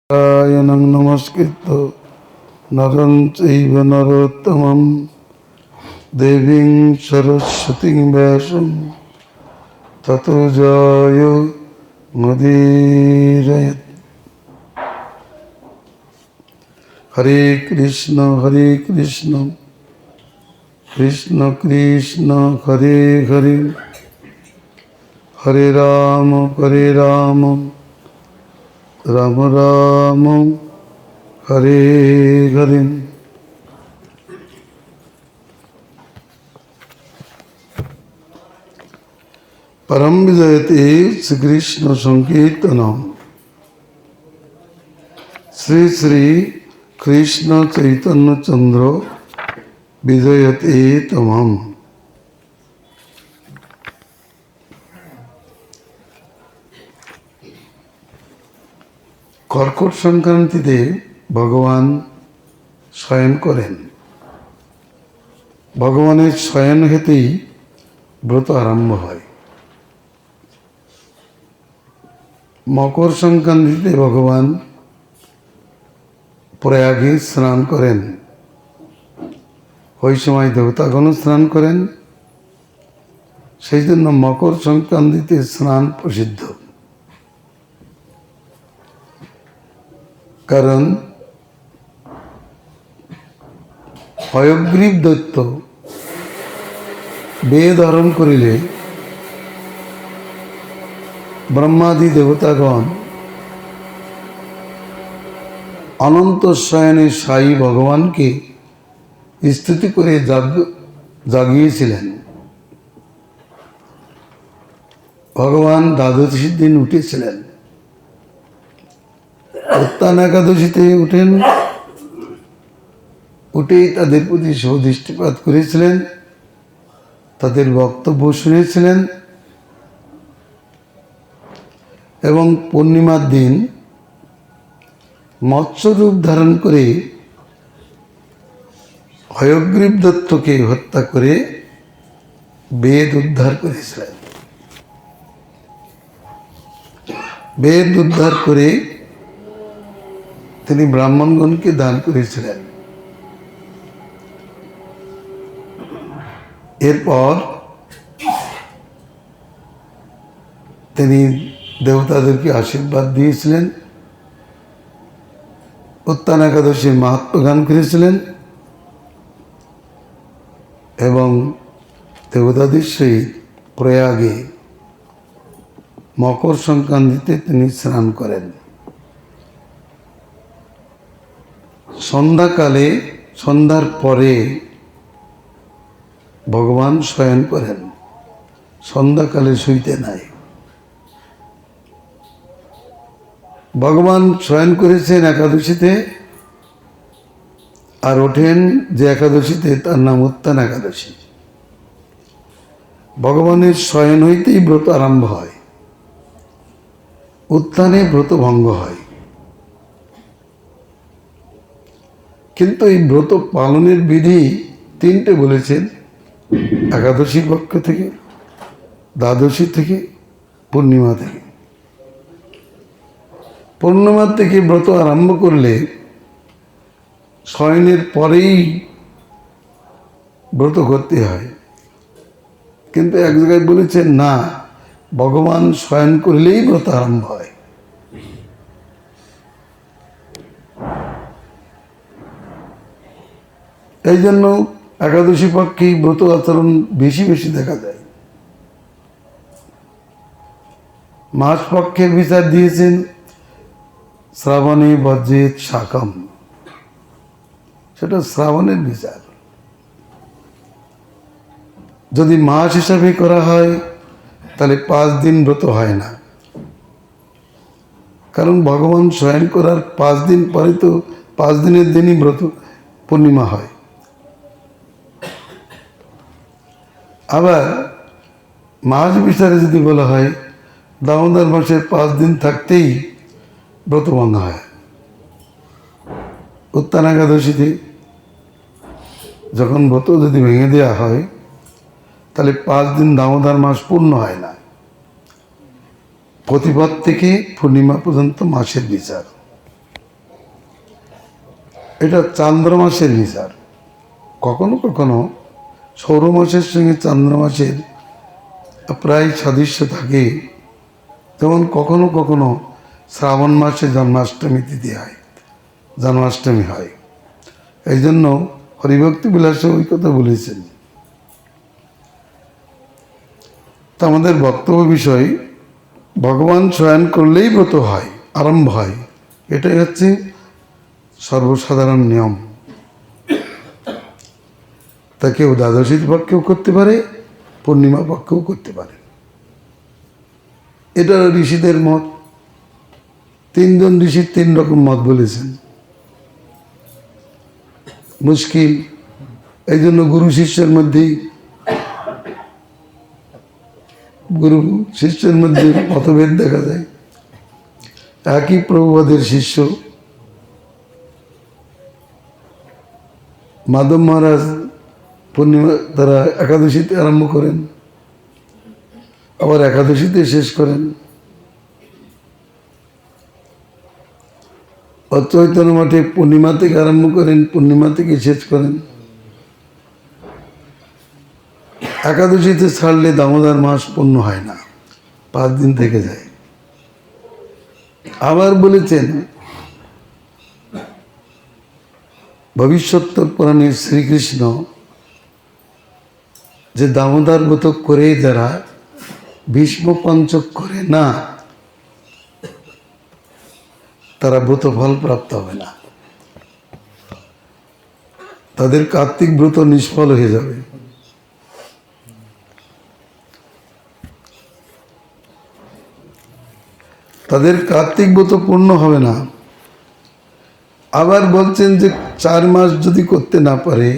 नारायणं नमस्कृत्य नरं चैव नरोत्तमं देवीं सरस्वतीं व्यासं ततो जयो मुदीरयेत्। हरे कृष्ण कृष्ण कृष्ण हरे हरे हरे राम राम राम हरे हरे। परम विजयते श्री कृष्ण संकीर्तनम श्री श्री कृष्ण चैतन्य चंद्र विजयते तमम। कर्कट संक्रांतिते भगवान शयन करें। भगवान शयन हेतुई व्रत आरम्भ है। मकर संक्रांतिते भगवान प्रयागे स्नान करें। ওই সময় দেবতাগণ স্নান করেন। সেই জন্য মকর সংক্রান্তিতে স্নান প্রসিদ্ধ। কারণ হয়গ্রীব দৈত্য বেদ ধারণ করিলে ব্রহ্মাদি দেবতাগণ অনন্ত শয়নে সাই ভগবানকে স্তুতি করে জাগিয়েছিলেন। ভগবান দ্বাদশীর দিন উঠেছিলেন। উত্থান একাদশীতে উঠেন। উঠেই তাদের প্রতি সদৃষ্টিপাত করেছিলেন, তাদের বক্তব্য শুনেছিলেন এবং পূর্ণিমার দিন মৎস্য রূপ ধারণ করে হয়গ্রীব দত্তকে হত্যা করে বেদ উদ্ধার করেছিলেন। বেদ উদ্ধার করে তিনি ব্রাহ্মণগণকে দান করেছিলেন। এরপর তিনি দেবতাদেরকে আশীর্বাদ দিয়েছিলেন, উত্থান একাদশীর মাহাত্ম্য গান করেছিলেন এবং দেবতাদের সহিত প্রয়াগে মকর সংক্রান্তিতে তিনি স্নান করেন। সন্ধ্যাকালে সন্ধ্যার পরে ভগবান শয়ন করেন। সন্ধ্যাকালে শুইতে নাই। ভগবান শয়ন করেছেন একাদশীতে আর ওঠেন যে একাদশীতে, তার নাম উত্থান একাদশী। ভগবানের শয়ন হইতেই ব্রত আরম্ভ হয়। উত্থানে ব্রত ভঙ্গ হয়। কিন্তু এই ব্রত পালনের বিধি তিনটে বলেছেন, একাদশী পক্ষ থেকে, দ্বাদশী থেকে, পূর্ণিমা থেকে। পূর্ণিমার থেকে ব্রত আরম্ভ করলে শয়নের পরেই ব্রত করতে হয়। কিন্তু এক জায়গায় বলেছেন না, ভগবান শয়ন করলেই ব্রত আরম্ভ হয়। এই জন্য একাদশী পক্ষেই ব্রত আচরণ বেশি বেশি দেখা যায়। মাস পক্ষের বিচার দিয়েছেন শ্রাবণে বজ্রেত শাকম, সেটা শ্রাবণের বিচার। যদি মাস হিসাবে করা হয় তাহলে 5 দিন ব্রত হয় না। কারণ ভগবান শয়ন করার 5 দিন পরে তো 5 দিনের দিনই ব্রত পূর্ণিমা হয়। আবার মাস বিচারে যদি বলা হয়, দামোদর মাসের 5 দিন থাকতেই ব্রত ভাঙা হয়। উত্থান একাদশীতে যখন ব্রত যদি ভেঙে দেওয়া হয় তাহলে 5 দিন দামোদর মাস পূর্ণ হয় না। প্রতিপদ থেকে পূর্ণিমা পর্যন্ত মাসের বিচার। এটা চান্দ্র মাসের হিসাব। কখনো কখনো সৌর মাসের সঙ্গে চান্দ্র মাসের প্রায় সাদৃশ্য থাকে। যেমন কখনো কখনো শ্রাবণ মাসে জন্মাষ্টমী তিথি হয়, জন্মাষ্টমী হয়। এই জন্য হরিভক্তি বিলাসে ওই কথা বলেছেন। তা আমাদের বক্তব্য বিষয়, ভগবান শয়ন করলেই ব্রত হয়, আরম্ভ হয়। এটাই হচ্ছে সর্বসাধারণ নিয়ম। তা কেউ দ্বাদশীর পক্ষেও করতে পারে, পূর্ণিমা পক্ষেও করতে পারে। এটা ঋষিদের মত। তিনজন ঋষির তিন রকম মত বলেছেন। মুশকিল, এই জন্য গুরু শিষ্যের মধ্যেই মতভেদ দেখা যায়। একই প্রভুপাদের শিষ্য মাধব মহারাজ পূর্ণিমা তারা একাদশীতে আরম্ভ করেন, আবার একাদশীতে শেষ করেন। চৈতন্য মঠে পূর্ণিমা থেকে আরম্ভ করেন, পূর্ণিমা থেকে শেষ করেন। একাদশীতে ছাড়লে দামোদর মাস পূর্ণ হয় না, 5 দিন থেকে যায়। আবার বলেছেন ভবিষ্যৎ পুরাণে শ্রীকৃষ্ণ যে দামোদর ব্রত করে যারা ভীষ্ম পঞ্চক করে না, তারা ব্রত ফল প্রাপ্ত হবে না, তাদের কার্তিক ব্রত নিষ্ফল হয়ে যাবে। তাদের কার্তিক ব্রত পূর্ণ হবে না। আবার বলছেন যে 4 মাস যদি করতে না পারে,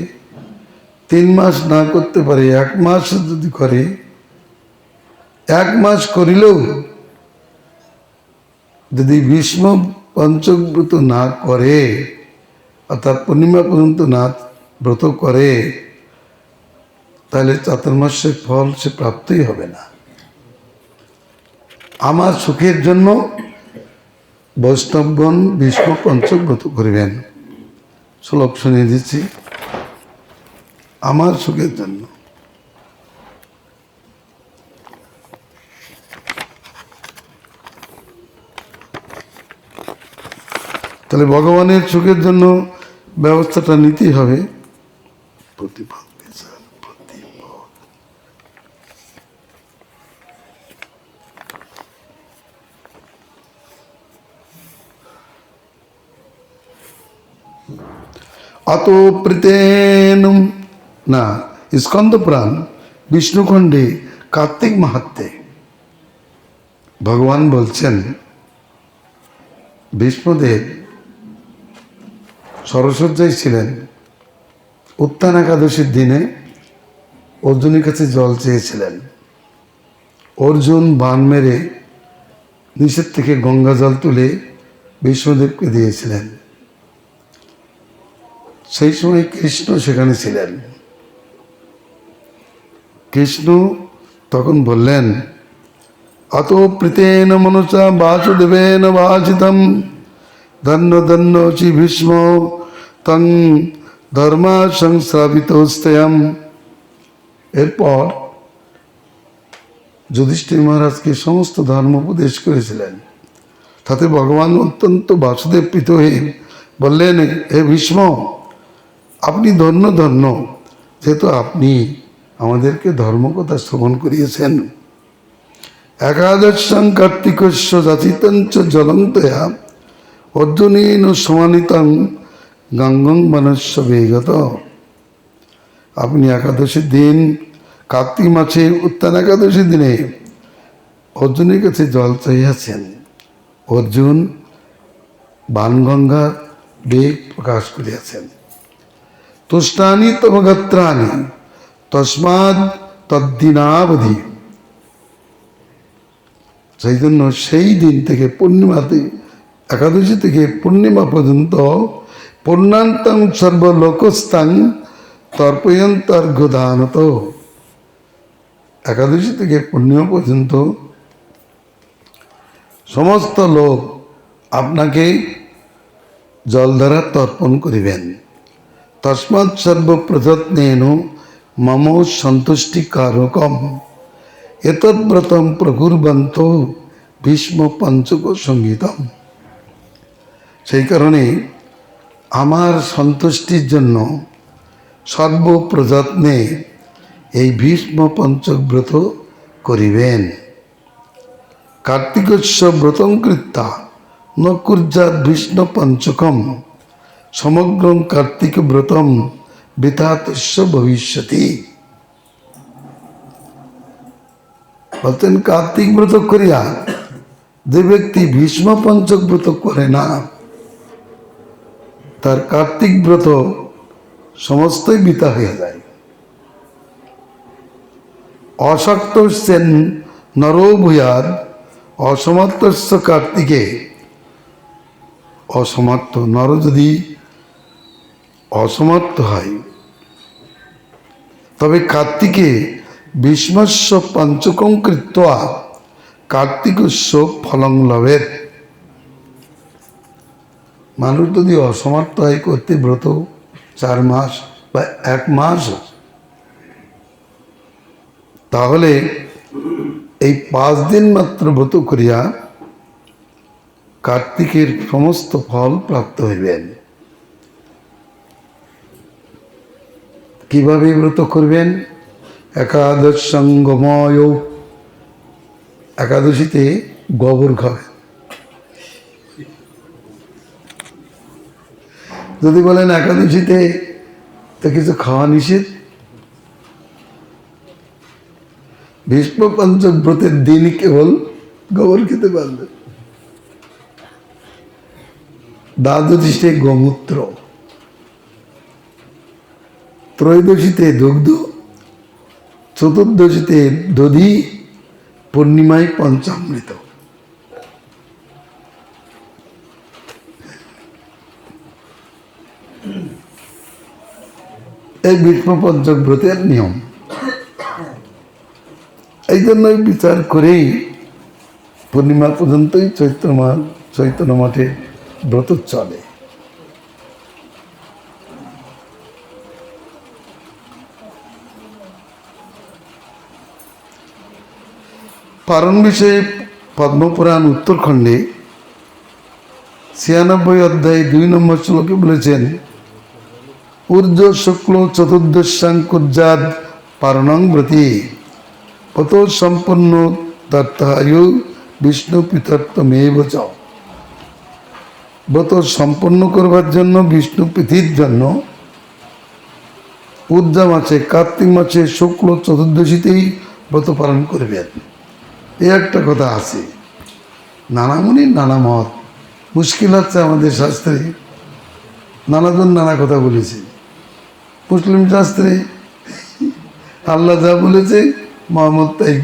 3 মাস না করতে পারে, 1 মাস যদি করে, 1 মাস করিলেও যদি ভীষ্ম পঞ্চক ব্রত না করে, অর্থাৎ পূর্ণিমা পর্যন্ত না ব্রত করে, তাহলে চাতুর্মাসের ফল সে প্রাপ্তই হবে না। আমার সুখের জন্য বৈষ্ণবগণ ভীষ্ম পঞ্চক ব্রত করিবেন। শ্লোক শুনিয়ে দিচ্ছি, আমার সুখের জন্য। তাহলে ভগবানের সুখের জন্য ব্যবস্থাটা নিতেই হবে। প্রতিপদ বিচার, প্রতিপদ। অত প্রীতেন না, স্কন্দ পুরাণ বিষ্ণুখণ্ডে কার্তিক মাহাত্মে ভগবান বলছেন, ভীষ্মদেব সরসজ্জায় ছিলেন। উত্থান একাদশীর দিনে অর্জুনের কাছে জল চেয়েছিলেন। অর্জুন বাণ মেরে নিচের থেকে গঙ্গা জল তুলে ভীষ্মদেবকে দিয়েছিলেন। সেই সময় কৃষ্ণ সেখানে ছিলেন। কৃষ্ণ তখন বললেন, অত প্রীতেন মনুষা বাসুদেবেন ভাষিতম ধন্য ধন্য চি ভীষ্ম তং ধর্মা সংস্রাবিতস্তেয়ম। এরপর যুধিষ্ঠির মহারাজকে সমস্ত ধর্ম উপদেশ করেছিলেন। তাতে ভগবান অত্যন্ত বাসুদেব প্রীত হয়ে বললেন, হে ভীষ্ম, আপনি ধন্য ধন্য, যেহেতু আপনি আমাদেরকে ধর্মকথা শ্রবণ করিয়েছেন। একাদশং কার্তিকস্য যাচিতঞ্চ জলন্তয়া অর্জুনেন সমানিতং গঙ্গং বনস্য বেগত। আপনি একাদশীর দিন, কার্তিক মাসে উত্থান একাদশীর দিনে অর্জুনের কাছে জল চাইয়াছেন। অর্জুন বাণগঙ্গার বেগ প্রকাশ করিয়াছেন। তুষ্টানি তব গাত্রানি তস্মাৎ তদ্দিনাবধি। সেই জন্য সেই দিন থেকে পূর্ণিমাতে, একাদশী থেকে পূর্ণিমা পর্যন্ত পূর্ণান্তং সর্বলোকস্থাং তর্পয়ন্তর্ঘদানত। একাদশী থেকে পূর্ণিমা পর্যন্ত সমস্ত লোক আপনাকে জল দ্বারা তর্পণ করিবেন। তস্মাৎ সর্বপ্রযত্নেন মম সন্তুষ্টি কারকম এতদ্ব্রতম প্রকুর্বন্ত ভীষ্ম পঞ্চক সংগীতম। সেই কারণে আমার সন্তুষ্টির জন্য সর্বপ্রযত্নে এই ভীষ্ম পঞ্চক ব্রত করিবেন। কার্তিকস্য ব্রতং কৃত্যা ন কুর্যাৎ বিষ্ণু পঞ্চকম সমগ্রং কার্তিক ব্রতম বৃথাতস্য ভবিষ্যতি। বলতেন কার্তিক ব্রত করিয়া যে ব্যক্তি ভীষ্ম পঞ্চক ব্রত করে না, তার কার্তিক ব্রত সমস্তই বৃথা হয়ে যায়। অশক্ত সেন নরো ভূয়াদ অসমর্থস্য কার্তিকে। অসমর্থ নর যদি অসমর্থ হয় তবে কার্তিকে ভীষ্মস্য পঞ্চকং কৃত্বা কার্তিকস্য ফলং লভেত। মানুষ যদি অসমর্থ হয় করতে ব্রত 4 মাস বা 1 মাস, তাহলে এই 5 দিন মাত্র ব্রত করিয়া কার্তিকের সমস্ত ফল প্রাপ্ত হইবেন। কিভাবে ব্রত করবেন? একাদশ সঙ্গময়, একাদশীতে গোবর খাবেন। যদি বলেন একাদশীতে তো কিছু খাওয়া নিষেধ, ভীষ্ম পঞ্চক ব্রতের দিন কেবল গোবর খেতে পারবে। দ্বাদশীতে গোমূত্র, ত্রয়োদশীতে দুগ্ধ, চতুর্দশীতে দধি, পূর্ণিমায় পঞ্চামৃত। এই ভীষ্ম পঞ্চক ব্রতের নিয়ম। এই জন্যই বিচার করেই পূর্ণিমা পর্যন্তই চৈতন্য মঠে ব্রত চলে। পারণ বিষয়ে পদ্মপুরাণ উত্তরখণ্ডে 96 অধ্যায় 2 নম্বর শ্লোকে বলেছেন, ঊর্ধ্ব শুক্ল চতুর্দশাং কুর্যাদ পারণং ব্রতি পত সম্পন্ন তত্ত্বায়ু বিষ্ণু পৃথত্বমেব চ। ব্রত সম্পন্ন করবার জন্য বিষ্ণু পৃথির জন্য ঊর্ধ্বা মাসে, কার্তিক মাসে শুক্ল চতুর্দশীতেই ব্রত পালন করবেন। এই একটা কথা আছে। নানা মুনির নানা মত। মুশকিল হচ্ছে আমাদের শাস্ত্রে নানাজন নানা কথা বলেছে। মুসলিম শাস্ত্রে আল্লাহ যা বলেছে মোহাম্মদ তাই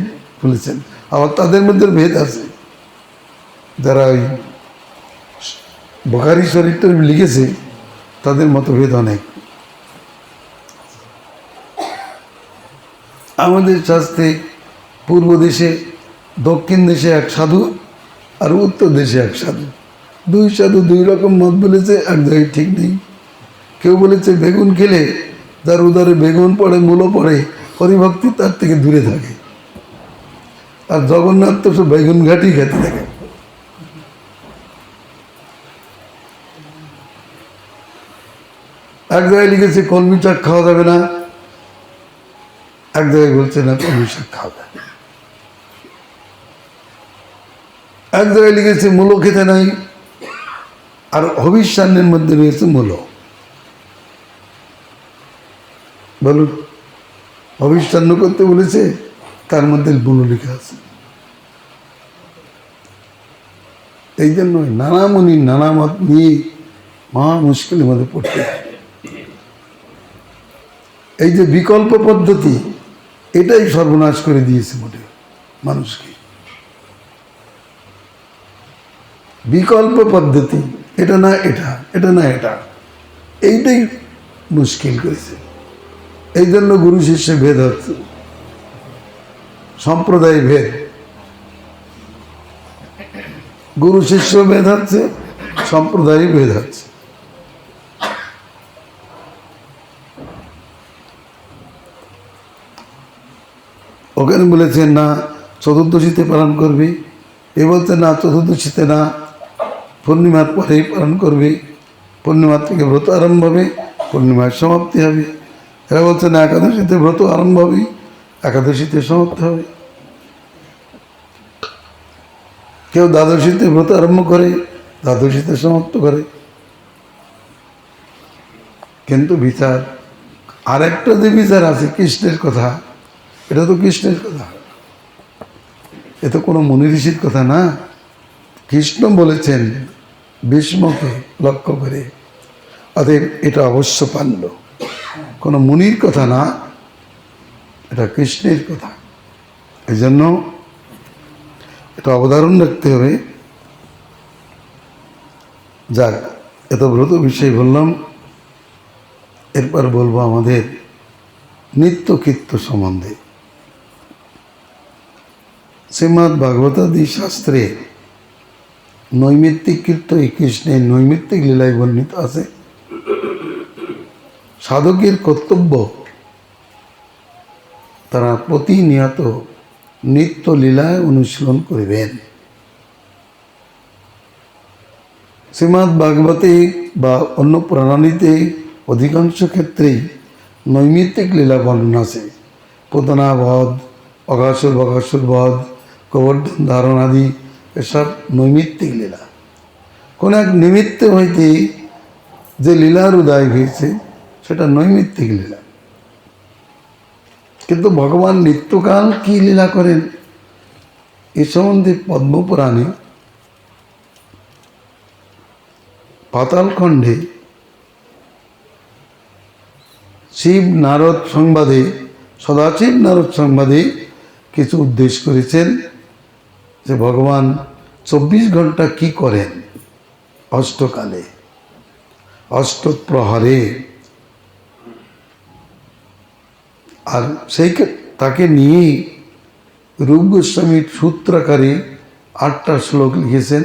বলেছেন। আবার তাদের মধ্যে ভেদ আছে। যারা ওই বুখারী শরীফটা লিখেছে তাদের মতভেদ অনেক। আমাদের শাস্ত্রে পূর্ব দেশে, দক্ষিণ দেশে এক সাধু আর উত্তর দেশে এক সাধু, 2 সাধু 2 রকম মত বলেছে। এক জায়গায় ঠিক নেই। কেউ বলেছে বেগুন খেলে যার উদারে বেগুন পড়ে, মূলো পড়ে, হরিভক্তি তার থেকে দূরে থাকে। আর জগন্নাথ তো সব বেগুন ঘাটি খেতে থাকে। এক জায়গায় লিখেছে কলমি শাক খাওয়া যাবে না, এক জায়গায় বলছে না কলমি শাক খাওয়া যাবে। এক জায়গায় লিখেছে মূলো খেতে নাই, আর হবিষ্যান্নের মধ্যে রয়েছে মূলো। বলুন, হবিষ্যান্ন করতে বলেছে, তার মধ্যে মূলো লেখা আছে। এই জন্যই নানা মুনির নানা মত নিয়ে মহা মুশকিলের মধ্যে পড়তে হয়। এই যে বিকল্প পদ্ধতি, এটাই সর্বনাশ করে দিয়েছে মোটে মানুষকে। বিকল্প পদ্ধতি, এটা না এটা, এটা না এটা, এইটাই মুশকিল করেছে। এই জন্য গুরু শিষ্যে ভেদ হচ্ছে, সম্প্রদায় ভেদ, গুরু শিষ্য ভেদ হচ্ছে, সম্প্রদায় ভেদ হচ্ছে। ওখানে বলেছেন না চতুর্দশীতে পালন করবে, এ বলছে না চতুর্দশীতে না, পূর্ণিমার পরেই পালন করবে, পূর্ণিমার থেকে ব্রত আরম্ভ হবে, পূর্ণিমার সমাপ্তি হবে। এরা বলছে না একাদশীতে ব্রত আরম্ভ হবে, একাদশীতে সমাপ্তি হবে। কেউ দ্বাদশীতে ব্রত আরম্ভ করে, দ্বাদশীতে সমাপ্ত করে। কিন্তু বিচার আরেকটা যে বিচার আছে কৃষ্ণের কথা, এটা তো কৃষ্ণের কথা, এ তো কোনো মুনি ঋষির কথা না। কৃষ্ণ বলেছেন ভীষ্মকে লক্ষ্য করে, অতএব এটা অবশ্য পালল, কোনো মুনির কথা না, এটা কৃষ্ণের কথা। এই জন্য এটা অবধারণ রাখতে হবে। যাক, এত ব্রত বিষয় বললাম, এরপর বলবো আমাদের নিত্য কীর্ত সম্বন্ধে। শ্রীমদ্ ভাগবতাদি শাস্ত্রে নৈমিত্তিক কীর্ত এই কৃষ্ণের নৈমিত্তিক লীলায় বর্ণিত আছে। সাধকের কর্তব্য তারা প্রতিনিয়ত নিত্য লীলায় অনুশীলন করিবেন। শ্রীমদ্ ভাগবতে বা অন্য পুরাণাদিতে অধিকাংশ ক্ষেত্রেই নৈমিত্তিক লীলা বর্ণনা আছে। পুতনা বধ, অঘাসুর বকাসুর বধ, গোবর্ধন ধারণ আদি এসব নৈমিত্তিক লীলা। কোন এক নিমিত্ত হইতে যে লীলার উদয় হয়েছে সেটা নৈমিত্তিক লীলা। কিন্তু ভগবান নিত্যকাল কি লীলা করেন এ সম্বন্ধে পদ্মপুরাণে পাতালখণ্ডে শিব নারদ সংবাদে, সদাশিব নারদ সংবাদে কিছু উদ্দেশ করেছেন যে ভগবান 24 ঘন্টা কি করেন অষ্টকালে, অষ্টপ্রহরে। আর তাকে নিয়েই রূপ গোস্বামীর সূত্রাকারে 8টা শ্লোক লিখেছেন।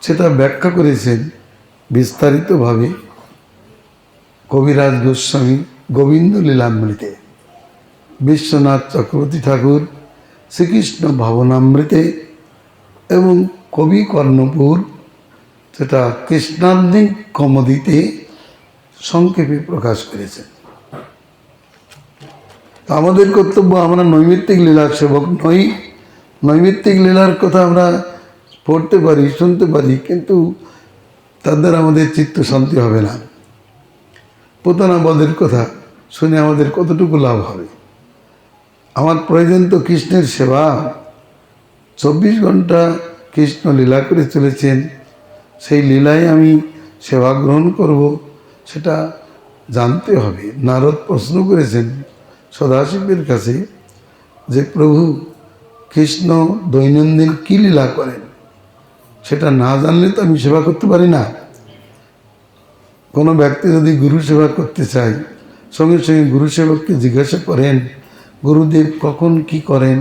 সেটা ব্যাখ্যা করেছেন বিস্তারিতভাবে কবিরাজ গোস্বামী গোবিন্দ লীলামৃতে, বিশ্বনাথ চক্রবর্তী ঠাকুর শ্রীকৃষ্ণ ভাবনামৃতে এবং কবি কর্ণপুর সেটা কৃষ্ণার্ধী কমদিতে সংক্ষেপে প্রকাশ করেছেন। আমাদের কর্তব্য, আমরা নৈমিত্তিক লীলার সেবক নই। নৈমিত্তিক লীলার কথা আমরা পড়তে পারি, শুনতে পারি, কিন্তু তাদের আমাদের চিত্ত শান্তি হবে না। পুতনা বধের কথা শুনে আমাদের কতটুকু লাভ হবে? আমার প্রয়োজন তো কৃষ্ণের সেবা। 24 ঘন্টা কৃষ্ণ লীলা করে চলেছেন, সেই লীলায় আমি সেবা গ্রহণ করব, সেটা জানতে হবে। নারদ প্রশ্ন করেছেন সদাশিবের কাছে যে প্রভু কৃষ্ণ দৈনন্দিন কী লীলা করেন, সেটা না জানলে তো আমি সেবা করতে পারি না। কোনো ব্যক্তি যদি গুরু সেবা করতে চায়, সঙ্গে সঙ্গে গুরু সেবককে জিজ্ঞাসা করেন গুরুদেব কখন কি করেন,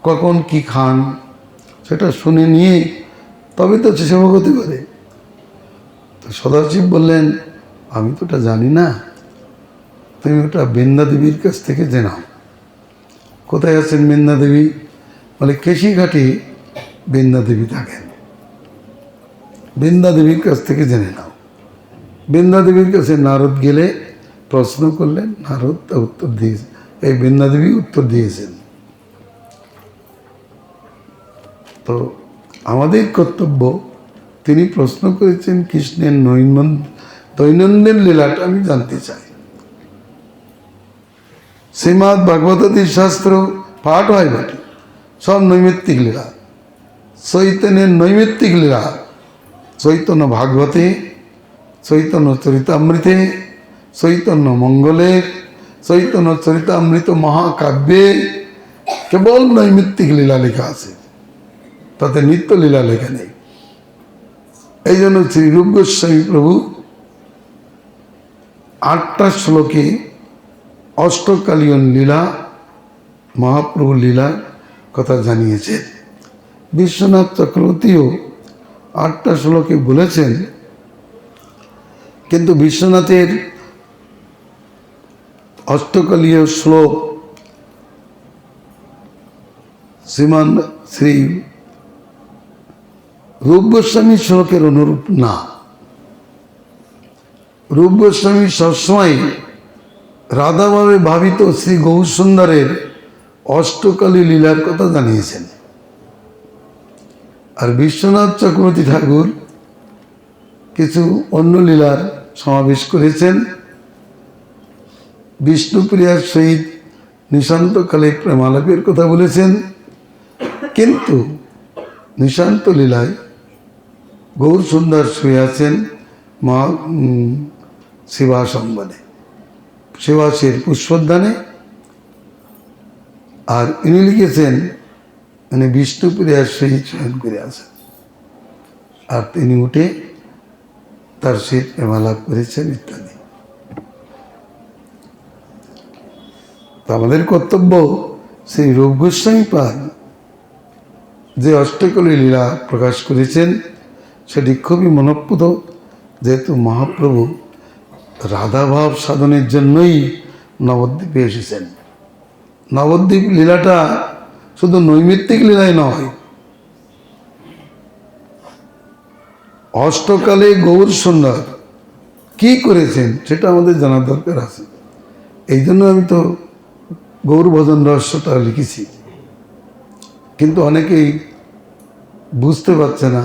কখন কি খান, সেটা শুনে নিয়ে তবে তো সেবক হতে পারে। তো সদাশিব বললেন আমি তো ওটা জানি না, তুমি ওটা বৃন্দা দেবীর কাছ থেকে জেনাও। কোথায় আছেন বৃন্দা দেবী? বলে কেশিঘাটে বৃন্দা দেবী থাকেন, বৃন্দা দেবীর কাছ থেকে জেনে নাও। বৃন্দা দেবীর কাছে নারদ গেলে প্রশ্ন করলেন, নারদ তা উত্তর দিয়েছে, এই বৃন্দা দেবী উত্তর দিয়েছেন। তো আমাদের কর্তব্য, তিনি প্রশ্ন করেছেন কৃষ্ণের দৈনন্দিন লীলাটা আমি জানতে চাই। শ্রীমদ্ ভাগবতাদির শাস্ত্র পাঠ হয় বটে, সব নৈমিত্তিক লীলা, চৈতন্যের নৈমিত্তিক লীলা। চৈতন্য ভাগবতে, চৈতন্য চরিতামৃতে, চৈতন্য মঙ্গলে, চৈতন্য চরিতামৃত মহাকাব্যে কেবল নৈমিত্তিক লীলা লেখা আছে, তাতে নিত্য লীলা লেখা নেই। এই জন্য শ্রী রূপ গোস্বামী প্রভু 8টা শ্লোকে অষ্টকালীন লীলা, মহাপ্রভু লীলার কথা জানিয়েছেন। বিশ্বনাথ চক্রবর্তীও 8টা শ্লোকে বলেছেন, কিন্তু বিশ্বনাথের অষ্টকালীয় শ্লোক শ্রীমান শ্রী রূপ গোস্বামী শ্লোকের অনুরূপ না। রূপ গোস্বামী সবসময় রাধাভাবে ভাবিত শ্রী গৌরসুন্দরের অষ্টকালী লীলার কথা জানিয়েছেন। আর বিশ্বনাথ চক্রবর্তী ঠাকুর কিছু অন্য লীলার সমাবেশ করেছেন। বিষ্ণুপ্রিয়ার সহিত নিশান্তকালে প্রেমালাপের কথা বলেছেন, কিন্তু নিশান্ত লীলায় গৌরসুন্দর শুয়ে আছেন মা শিবাসম্বনে, শিবাসের পুষ্পোদ্যানে। আর ইনি লিখেছেন মানে বিষ্ণুপ্রিয়ার সহিত শয়ন করে আছেন, আর তিনি উঠে তার সহিত প্রেমালাপ করেছেন ইত্যাদি। তো আমাদের কর্তব্য সেই রূপ গোস্বামী পাদ যে অষ্টকলী লীলা প্রকাশ করেছেন সেটি খুবই মনঃপুত, যেহেতু মহাপ্রভু রাধাভাব সাধনের জন্যই নবদ্বীপে এসেছেন। নবদ্বীপ লীলাটা শুধু নৈমিত্তিক লীলাই নয়, অষ্টকালে গৌর সুন্দর কি করেছেন সেটা আমাদের জানার দরকার আছে। এই জন্য আমি তো গৌর ভজন রহস্যটা লিখেছি, কিন্তু অনেকেই বুঝতে পারছে না।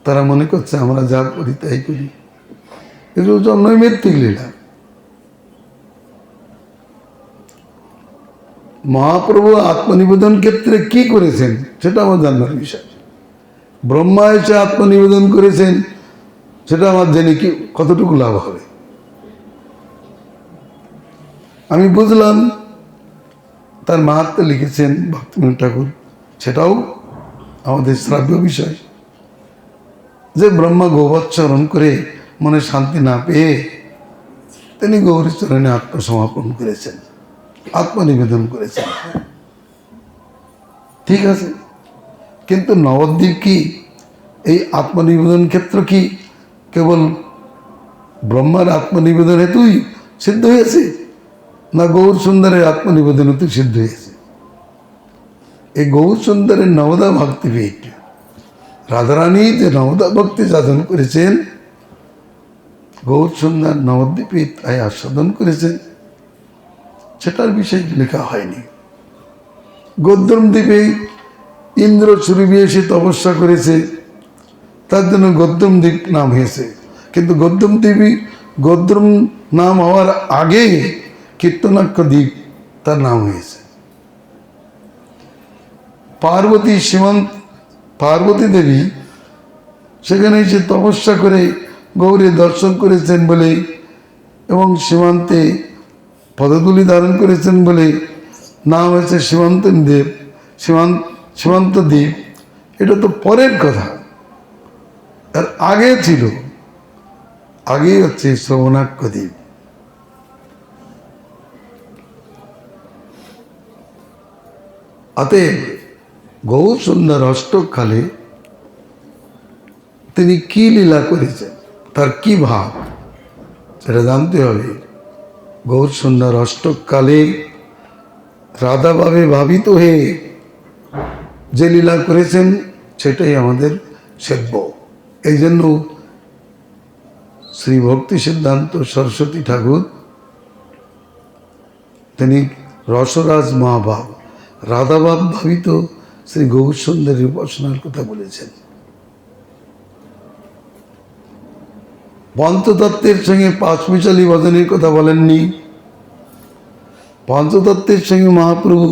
তারা মনে করছে আমরা যা করি তাই করি, এগুলো তো নৈমিত্তিক লীলা। মহাপ্রভু আত্মনিবেদন ক্ষেত্রে কি করেছেন সেটা আমার জানবার বিষয়। ব্রহ্মা এসে আত্মনিবেদন করেছেন, সেটা আমার জেনে কি কতটুকু লাভ হবে। আমি বুঝলাম তার মাহাত্ম্য লিখেছেন ভক্তিবিনোদ ঠাকুর, সেটাও আমাদের শ্রাব্য বিষয়, যে ব্রহ্মা গোবৎসরণ করে মনে শান্তি না পেয়ে তিনি গৌরীর চরণে আত্মসমর্পণ করেছেন, আত্মনিবেদন করেছেন। ঠিক আছে, কিন্তু নবদ্বীপ কি এই আত্মনিবেদন ক্ষেত্র কি কেবল ব্রহ্মার আত্মনিবেদন হেতুই সিদ্ধ হয়েছে, না গৌর সুন্দরের আত্মনিবেদন হেতু সিদ্ধ হয়েছে? এই গৌর সুন্দরের নবদা ভক্তিপীঠ, রাধারানী যে নবদা ভক্তি সাধন করেছেন, গৌর সুন্দর নবদ্বীপে তাই আস্বাদন করেছেন, সেটার বিষয় লেখা হয়নি। গদ্রম দ্বীপে ইন্দ্র সুরভি এসে তপস্যা করেছে, তার জন্য গদ্রম দ্বীপ নাম হয়েছে। কিন্তু গদ্রম দ্বীপই গদ্রম নাম হওয়ার আগে কীর্তনাক্ষ দ্বীপ তার নাম হয়েছে। পার্বতী দেবী সেখানে এসে তপস্যা করে গৌরী দর্শন করেছেন বলে এবং সীমান্তে পদধূলি ধারণ করেছেন বলে নাম হয়েছে সীমান্ত দ্বীপ। এটা তো পরের কথা, আর আগে ছিল, আগে হচ্ছে শ্রবণাক্ষ দ্বীপ। অতএব গৌর সুন্দর অষ্টকালে তিনি কি লীলা করেছেন, তার কি ভাব, সেটা জানতে হবে। গৌর সুন্দর অষ্টকালে রাধাভাবে ভাবিত হয়ে যে লীলা করেছেন সেটাই আমাদের সেব্য। এই জন্য শ্রী ভক্তি সিদ্ধান্ত সরস্বতী ঠাকুর তিনি রসরাজ মহাভাব রাধাভাব ভাবিত শ্রী গৌর সুন্দরের উপাসনার কথা বলেছেন। পঞ্চতত্ত্বের সঙ্গে পাঁচমিশালি ভজনের কথা বলেননি। পঞ্চতত্ত্বের সঙ্গে মহাপ্রভু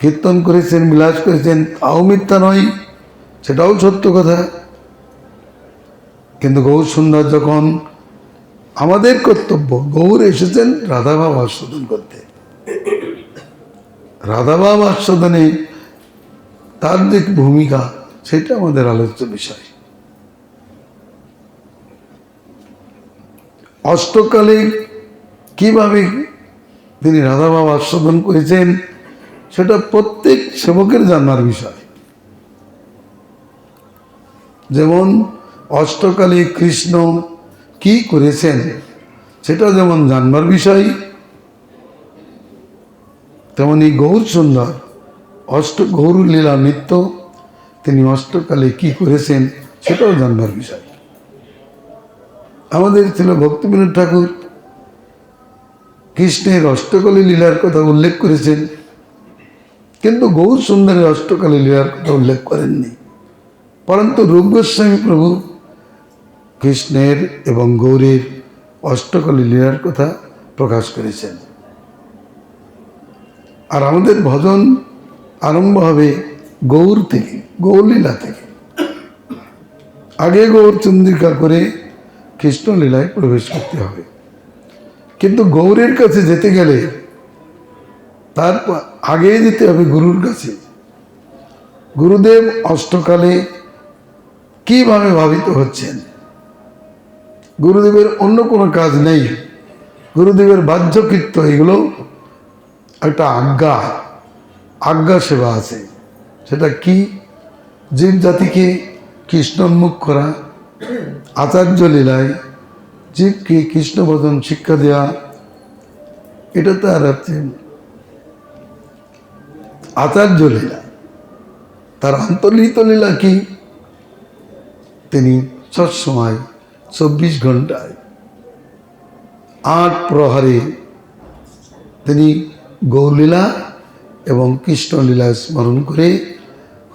কীর্তন করেছেন, বিলাস করেছেন, তাও মিথ্যা নয়, সেটাও সত্য কথা। কিন্তু গৌর সুন্দর যখন, আমাদের কর্তব্য, গৌর এসেছেন রাধাভাব আস্বাদন করতে, রাধাভাব আস্বাদনে তার যে ভূমিকা সেটা আমাদের আলোচ্য বিষয়। অষ্টকালে কিভাবে তিনি রাধাভাব আস্বাদন করেছেন সেটা প্রত্যেক সেবকের জানার বিষয়। যেমন অষ্টকালে কৃষ্ণ কি করেছেন সেটা যেমন জানবার বিষয়, তেমনি গৌর সুন্দর গৌর লীলা নিত্য, তিনি অষ্টকালে কি করেছেন সেটাও জানবার বিষয়। আমাদের ছিল ভক্তিবিনোদ ঠাকুর কৃষ্ণের অষ্টকালী লীলার কথা উল্লেখ করেছেন, কিন্তু গৌর সুন্দরের অষ্টকালী লীলার কথা উল্লেখ করেননি। পরন্তু রূপ গোস্বামী প্রভু কৃষ্ণের এবং গৌরের অষ্টকালী লীলার কথা প্রকাশ করেছেন। আর আমাদের ভজন আরম্ভ হবে গৌর থেকে, গৌরলীলা থেকে। আগে গৌর চন্দ্রিকা করে কৃষ্ণলীলায় প্রবেশ করতে হবে। কিন্তু গৌরের কাছে যেতে গেলে তারপর আগে যেতে হবে গুরুর কাছে। গুরুদেব অষ্টকালে কিভাবে ভাবিত হচ্ছেন, গুরুদেবের অন্য কোনো কাজ নেই, গুরুদেবের বাহ্যকৃত্য এগুলো একটা আজ্ঞা সেবা আছে। সেটা কি? জীব জাতিকে কৃষ্ণোন্মুখ করা, আচার্য লীলায় জীবকে কৃষ্ণ ভজন শিক্ষা দেওয়া, এটা তার হচ্ছে আচার্য লীলা। তার অন্তর্নিহিত লীলা কি? তিনি সবসময় 24 ঘন্টায় 8 প্রহরে তিনি গৌরলীলা এবং কৃষ্ণলীলা স্মরণ করে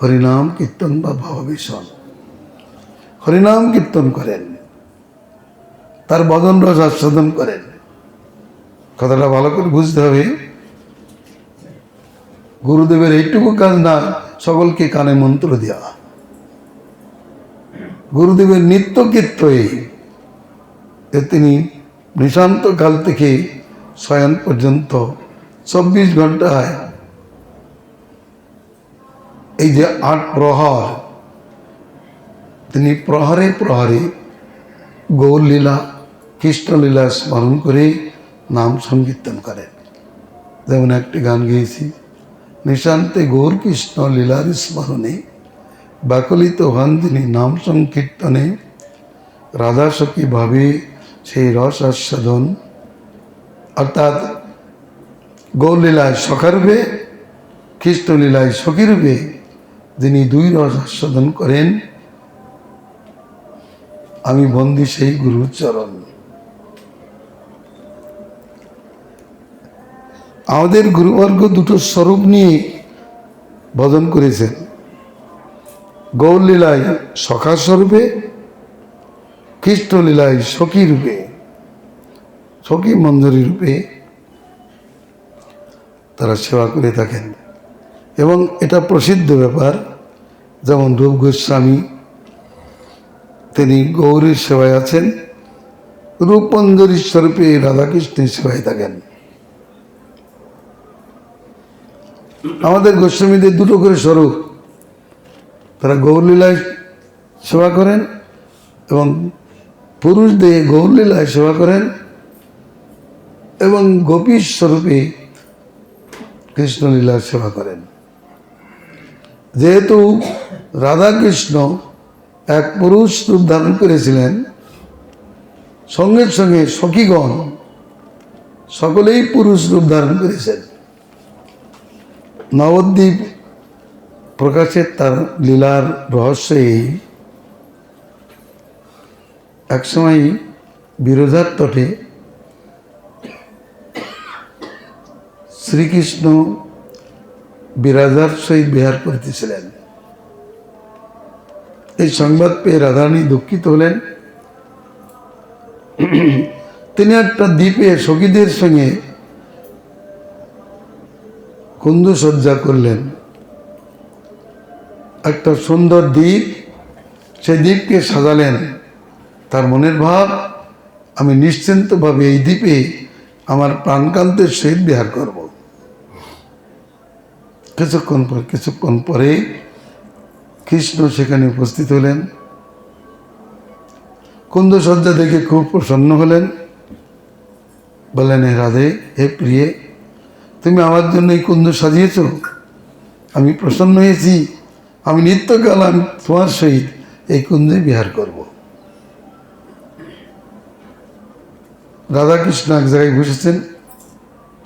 হরিনাম কীর্তন বা ভাবাবেশন হরিনাম কীর্তন করেন, তার বদন রস আস্বাদন করেন। কথাটা ভালো করে বুঝতে হবে। গুরুদেবের এইটুকু কাজ না সকলকে কানে মন্ত্র দেওয়া। গুরুদেবের নিত্য কীর্ত তিনি নিশান্ত কাল থেকে শয়ন পর্যন্ত 24 ঘন্টায় এই যে 8 প্রহর, তিনি প্রহরে প্রহরে গৌরলীলা কৃষ্ণলীলা স্মরণ করে নাম সংকীর্তন করেন। যেমন একটি গান গেয়েছি, নিশান্তে গৌর কৃষ্ণ লীলার স্মরণে ব্যাকুলিত হন যিনি নাম সংকীর্তনে, রাধা সখী ভাবে সেই রস আস্বাদন। অর্থাৎ গৌরলীলায় সখারূপে, কৃষ্ণলীলায় সখীরূপে যিনি 2 রস আস্বাদন করেন, আমি বন্দী সেই গুরুর চরণ। আমাদের গুরুবর্গ দুটো স্বরূপ নিয়ে ভজন করেছেন, গৌরলীলায় সখা স্বরূপে, কৃষ্ণলীলায় সখী রূপে, সখী মঞ্জরী রূপে তারা সেবা করে থাকেন। এবং এটা প্রসিদ্ধ ব্যাপার। যেমন রূপ গোস্বামী তিনি গৌরীর সেবায় আছেন, রূপমঞ্জরী স্বরূপে রাধাকৃষ্ণের সেবায় থাকেন। আমাদের গোস্বামীদের দুটো করে স্বরূপ, তারা গৌরলীলায় সেবা করেন এবং পুরুষদের গৌরলীলায় সেবা করেন, এবং গোপী স্বরূপে কৃষ্ণলীলার সেবা করেন। যেহেতু রাধাকৃষ্ণ এক পুরুষ রূপ ধারণ করেছিলেন, সঙ্গে সঙ্গে সখীগণ সকলেই পুরুষ রূপ ধারণ করেছেন। নবদ্বীপ প্রকাশের তার লীলার রহস্য এই, একসময় বিরোধার তটে শ্রীকৃষ্ণ বিরাজার সহিত বিহার করিতেছিলেন। এই সংবাদ পেয়ে রাধারানী দুঃখিত হলেন। তিনি একটা দ্বীপে সখীদের সঙ্গে কুঞ্জ সজ্জা করলেন। একটা সুন্দর দ্বীপ, সেই দ্বীপকে সাজালেন। তার মনের ভাব, আমি নিশ্চিন্তভাবে এই দ্বীপে আমার প্রাণকান্তের সহিত বিহার করব। কিছুক্ষণ পরে কৃষ্ণ সেখানে উপস্থিত হলেন। কুঞ্জ সজ্জা দেখে খুব প্রসন্ন হলেন। বললেন, হে রাধে, হে প্রিয়ে, তুমি আমার জন্য এই কুঞ্জ সাজিয়েছ, আমি প্রসন্ন হয়েছি। আমি নিত্যকাল আমি তোমার সহিত এই কুঞ্জে বিহার করব। রাধাকৃষ্ণ এক জায়গায় বসেছেন,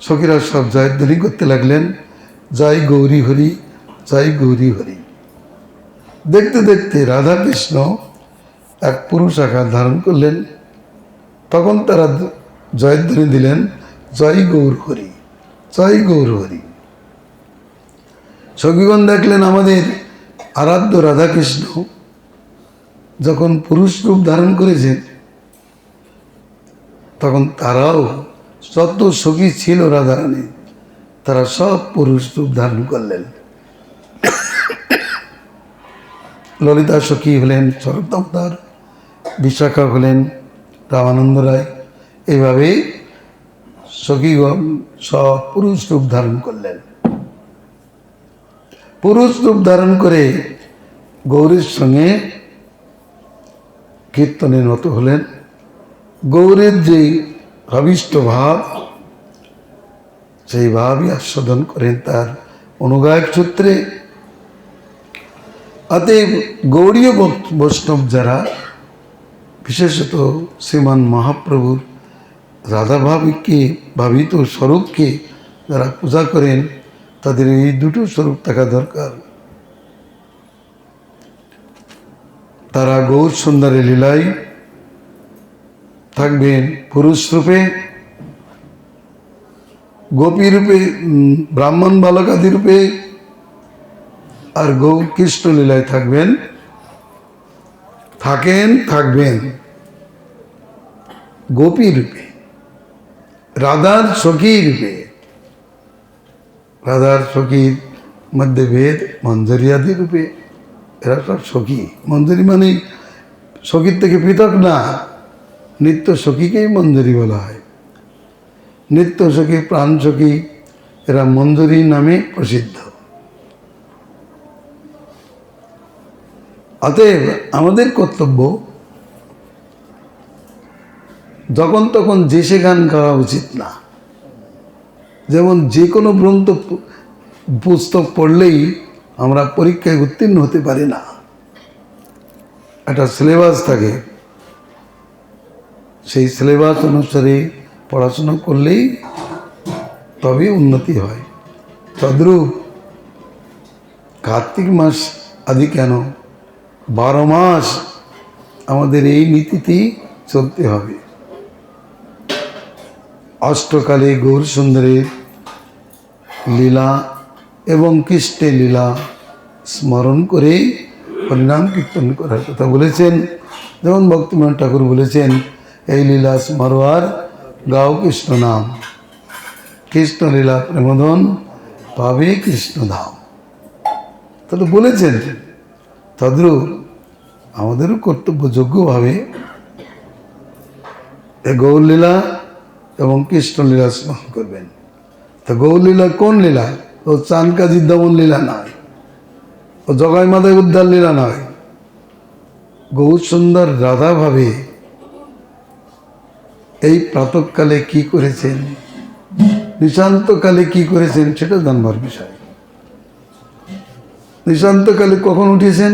সখীরা সব জয়ধ্বনি করতে লাগলেন, জয় গৌরী হরি, জয় গৌরী হরি। দেখতে দেখতে রাধা কৃষ্ণ এক পুরুষ আকার ধারণ করলেন। তখন তারা জয়ধ্বনি দিলেন, জয় গৌর হরি, জয় গৌর হরি। সখীগণ দেখলেন আমাদের আরাধ্য রাধাকৃষ্ণ যখন পুরুষ রূপ ধারণ করেছে, তখন তারাও যত সখী ছিল রাধারানী তারা সব পুরুষ রূপ ধারণ করলেন। ললিতা সখী হলেন শরৎদামোদর, বিশাখা হলেন রামানন্দ রায়। এইভাবে সখীগণ সব পুরুষ রূপ ধারণ করলেন। পুরুষ রূপ ধারণ করে গৌরীর সঙ্গে কীর্তনের মতো হলেন। গৌরের যে অভিষ্ট ভাব, সেই ভাবই আস্বাদন করেন তার অনুগায়ক সূত্রে। অতএব গৌড়ীয় বৈষ্ণব যারা, বিশেষত শ্রীমান মহাপ্রভুর রাধা ভাবিকে ভাবিত স্বরূপকে যারা পূজা করেন, তাদের এই দুটো স্বরূপ থাকা দরকার। তারা গৌর সুন্দরের লীলায় থাকবেন পুরুষ রূপে, গোপী রূপে, ব্রাহ্মণ বালকাদি রূপে, আর গৌর কৃষ্ণ লীলায় থাকবেন গোপী রূপে, রাধার সখী রূপে। রাধার সখীর মধ্যে ভেদ, মঞ্জরিয়াদি রূপে। এরা সব সখী। মঞ্জরি মানে সখীর থেকে পৃথক না, নিত্য সখীকেই মঞ্জরি বলা হয়। নিত্য সখী, প্রাণ সখী, এরা মঞ্জরি নামে প্রসিদ্ধ। অতএব আমাদের কর্তব্য যখন তখন যে সে গান গাওয়া উচিত না। যেমন যে কোনো গ্রন্থ পুস্তক পড়লেই আমরা পরীক্ষায় উত্তীর্ণ হতে পারি না, একটা সিলেবাস থাকে। সেই সিলেবাস অনুসারে পড়াশোনা করলেই তবে উন্নতি হয়। তদ্রূপ কার্তিক মাস আদি কেন, 12 মাস আমাদের এই নীতিতেই চলতে হবে। অষ্টকালে গৌর সুন্দরের লীলা এবং কৃষ্ণের লীলা স্মরণ করে হরিনাম কীর্তন করার কথা বলেছেন। যেমন ভক্তিমোহন ঠাকুর বলেছেন, এই লীলা স্মরো আর গাও কৃষ্ণ নাম, কৃষ্ণ লীলা প্রেমধন পাবে কৃষ্ণধাম। তাহলে বলেছেন, তদ্রূপ আমাদেরও কর্তব্যযোগ্যভাবে এই গৌরলীলা এবং কৃষ্ণলীলা স্মরণ করবেন। তো গৌরলীলা কোন লীলা? ও চান কাজী দমন লীলা নয়, ও জগাই মাথায় উদ্ধার লীলা নয়। গৌর সুন্দর রাধা ভাবে এই প্রাতঃকালে কি করেছেন, নিশান্তকালে কি করেছেন, সেটা জানবার বিষয়। নিশান্তকালে কখন উঠেছেন?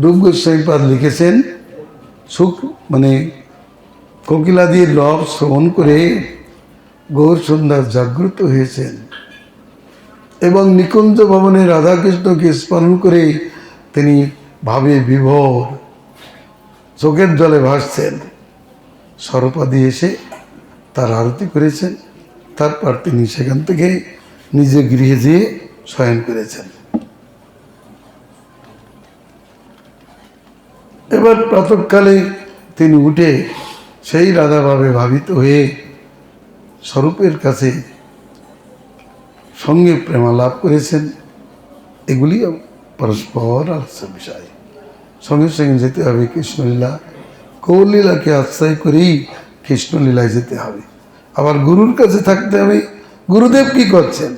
রূপ গোস্বামীপাদ লিখেছেন, সুখ মানে কোকিলাদির রব শ্রবণ করে গৌর সুন্দর জাগ্রত হয়েছেন এবং নিকুঞ্জ ভবনে রাধাকৃষ্ণকে স্মরণ করে তিনি ভাবে বিভোর, চোখের জলে ভাসছেন। সরপাদি এসে তার আরতি করেছেন, তারপর তিনি সেখান থেকে নিজে গৃহে যেয়ে শয়ন করেছেন। এবার প্রাতঃকালে তিনি উঠে সেই রাধাভাবে ভাবিত হয়ে স্বরূপের কাছে সঙ্গে প্রেমালাপ করেছেন। এগুলি পরস্পর আলোচ্য বিষয়। সঙ্গে সঙ্গে যেতে হবে কৃষ্ণলীলা। গৌরলীলাকে আশ্রয় করেই কৃষ্ণলীলায় যেতে হবে। আবার গুরুর কাছে থাকতে হবে। গুরুদেব কি করছেন?